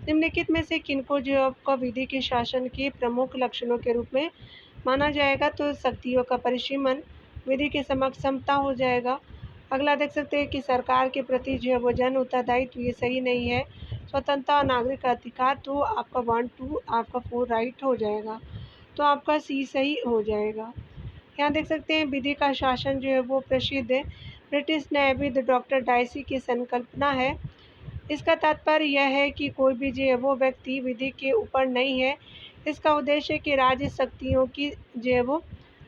S1: निम्नलिखित में से किनको जो आपका विधि के शासन के प्रमुख लक्षणों के रूप में माना जाएगा, तो शक्तियों का परिसीमन, विधि के समक्ष समता हो जाएगा। अगला देख सकते हैं कि सरकार के प्रति जो है वो जन उत्तरदायित्व, ये सही नहीं है। स्वतंत्रता और नागरिक अधिकार, तो आपका 1 2 आपका 4 राइट हो जाएगा, तो आपका सी सही हो जाएगा। यहाँ देख सकते हैं विधि का शासन जो है वो प्रसिद्ध ब्रिटिश न्यायविद डॉक्टर डायसी की संकल्पना है। इसका तात्पर्य यह है कि कोई भी जो है वो व्यक्ति विधि के ऊपर नहीं है। इसका उद्देश्य है कि राज्य शक्तियों की जो है वो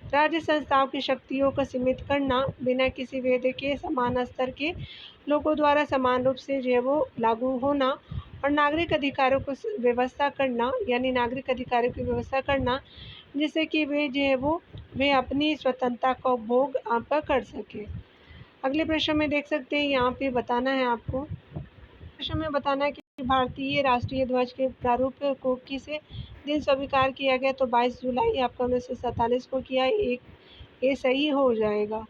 S1: राज्य संस्थाओं की शक्तियों को सीमित करना, बिना किसी भेद के समान स्तर के लोगों द्वारा समान रूप से जो है वो लागू होना, और नागरिक अधिकारों को व्यवस्था करना, यानी नागरिक अधिकारों की व्यवस्था करना, जिससे कि वे अपनी स्वतंत्रता का उपभोग आपका कर सके। अगले प्रश्न में देख सकते हैं, यहाँ पे बताना है आपको, प्रश्न में बताना है कि भारतीय राष्ट्रीय ध्वज के प्रारूप को किस दिन स्वीकार किया गया, तो 22 जुलाई आपका 1947 को किया। एक ये सही हो जाएगा।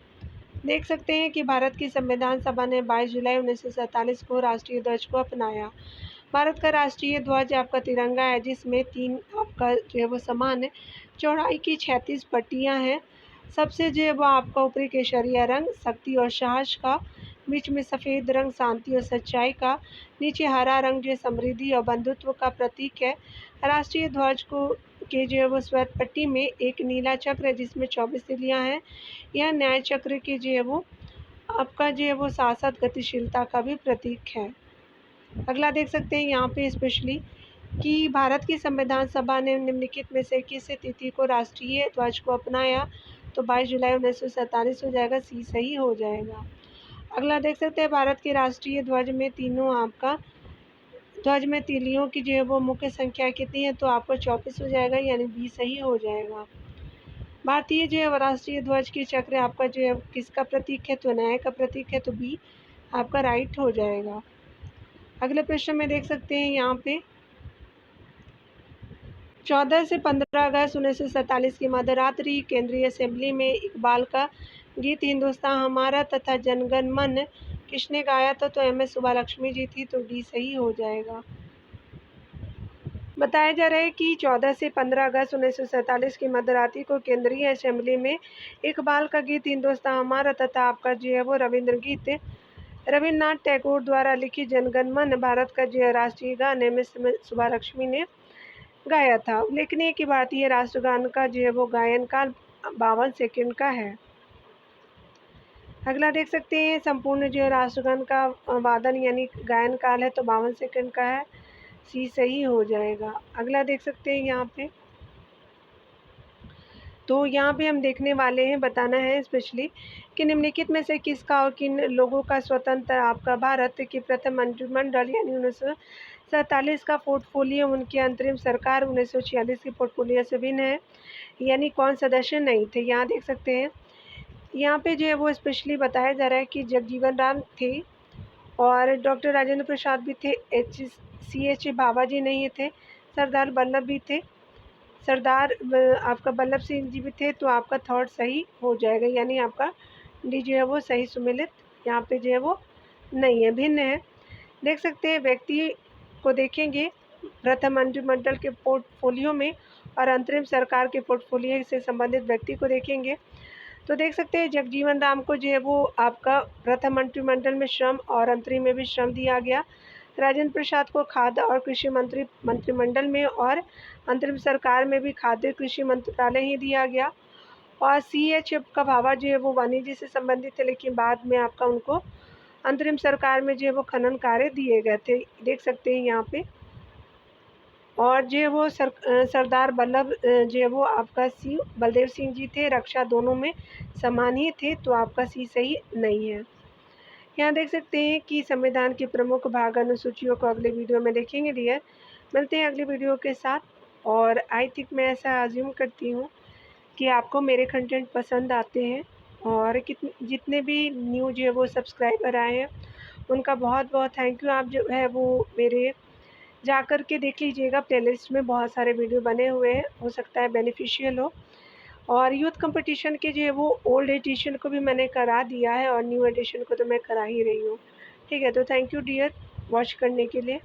S1: देख सकते हैं कि भारत की संविधान सभा ने 22 जुलाई 1947 को राष्ट्रीय ध्वज को अपनाया। भारत का राष्ट्रीय ध्वज आपका तिरंगा है, जिसमें 3 आपका जो है वो समान चौड़ाई की 36 पट्टियां हैं। सबसे जो है वो आपका ऊपरी केसरिया रंग शक्ति और साहस का, बीच में सफ़ेद रंग शांति और सच्चाई का, नीचे हरा रंग जो समृद्धि और बंधुत्व का प्रतीक है। राष्ट्रीय ध्वज को के जो है वो श्वेत पट्टी में एक नीला चक्र है, जिसमें 24 तिलियाँ हैं। यह न्याय चक्र की जो है वो आपका जो है वो शासक गतिशीलता का भी प्रतीक है। अगला देख सकते हैं यहाँ पे स्पेशली कि भारत की संविधान सभा ने निम्नलिखित में से किस तिथि को राष्ट्रीय ध्वज को अपनाया, तो 22 जुलाई 1947 हो जाएगा, सी सही हो जाएगा। अगला देख सकते हैं भारत के राष्ट्रीय ध्वज में ध्वज में तीलियों की जो है वो मुख्य संख्या कितनी है, तो आपको 24 हो जाएगा, यानी बी सही हो जाएगा। भारतीय जो है राष्ट्रीय ध्वज की चक्र आपका जो है किसका प्रतीक है, तो न्याय का प्रतीक है, तो बी आपका राइट हो जाएगा। अगले प्रश्न में देख सकते हैं यहाँ पे 14 से 15 अगस्त 1947 की मध्यरात्रि केंद्रीय असेंबली में इकबाल का गीत हिंदुस्तान हमारा तथा जनगण मन किसने गाया था, तो एम एस सुब्बालक्ष्मी जी थी, तो डी सही हो जाएगा। बताया जा रहा है कि 14 से 15 अगस्त 1947 की मध्यरात्रि को केंद्रीय असेंबली में इकबाल का गीत हिंदुस्तान हमारा तथा आपका जो है वो रविन्द्रनाथ टैगोर द्वारा लिखी जनगण मन भारत का जो राष्ट्रीय गान एम एस सुब्बालक्ष्मी ने गाया था। उल्लेखनीय है कि भारतीय राष्ट्रगान का जो है वो गायन काल 52 सेकंड का है। अगला देख सकते हैं संपूर्ण जो राष्ट्रगान का वादन यानी गायन काल है, तो 52 सेकंड का है, सी सही हो जाएगा। अगला देख सकते हैं यहाँ पे, तो यहाँ पे हम देखने वाले हैं, बताना है स्पेशली कि निम्नलिखित में से किसका और किन लोगों का स्वतंत्र आपका भारत की प्रथम मंत्रिमंडल यानी 1947 का पोर्टफोलियो उनकी अंतरिम सरकार 1946 की पोर्टफोलियो से भिन्न है, यानी कौन सदस्य नहीं थे। यहाँ देख सकते हैं, यहाँ पे जो है वो स्पेशली बताया जा रहा है कि जगजीवन राम थे और डॉक्टर राजेंद्र प्रसाद भी थे, एच बाबा जी नहीं थे, सरदार वल्लभ भी थे, सरदार आपका वल्लभ सिंह जी भी थे, तो आपका थर्ड सही हो जाएगा, यानी आपका डी जो है वो सही सुमेलित यहाँ पे जो है वो नहीं है, भिन्न है। देख सकते हैं व्यक्ति को देखेंगे प्रथम मंत्रिमंडल के पोर्टफोलियो में और अंतरिम सरकार के पोर्टफोलियो से संबंधित व्यक्ति को देखेंगे, तो देख सकते हैं जगजीवन राम को जो है वो आपका प्रथम मंत्रिमंडल में श्रम और अंतरिम में भी श्रम दिया गया। राजेंद्र प्रसाद को खाद्य और कृषि मंत्रिमंडल में और अंतरिम सरकार में भी खाद्य कृषि मंत्रालय ही दिया गया। और CH का भावा जो है वो वाणिज्य से संबंधित थे, लेकिन बाद में आपका उनको अंतरिम सरकार में जो है वो खनन कार्य दिए गए थे, देख सकते हैं यहाँ पे। और जो है वो सरदार वल्लभ जो है वो आपका सी बलदेव सिंह जी थे, रक्षा दोनों में समान ही थे, तो आपका सी सही नहीं है। यहाँ देख सकते हैं कि संविधान के प्रमुख भाग अनुसूचियों को अगले वीडियो में देखेंगे डियर। मिलते हैं अगले वीडियो के साथ। और आई थिंक मैं ऐसा अज्यूम करती हूँ कि आपको मेरे कंटेंट पसंद आते हैं, और जितने भी न्यू जो है वो सब्सक्राइबर आए हैं उनका बहुत बहुत थैंक यू। आप जो है वो मेरे जा कर के देख लीजिएगा, प्लेलिस्ट में बहुत सारे वीडियो बने हुए हैं, हो सकता है बेनिफिशियल हो। और यूथ कंपटीशन के जो है वो ओल्ड एडिशन को भी मैंने करा दिया है, और न्यू एडिशन को तो मैं करा ही रही हूँ। ठीक है, तो थैंक यू डियर वॉच करने के लिए।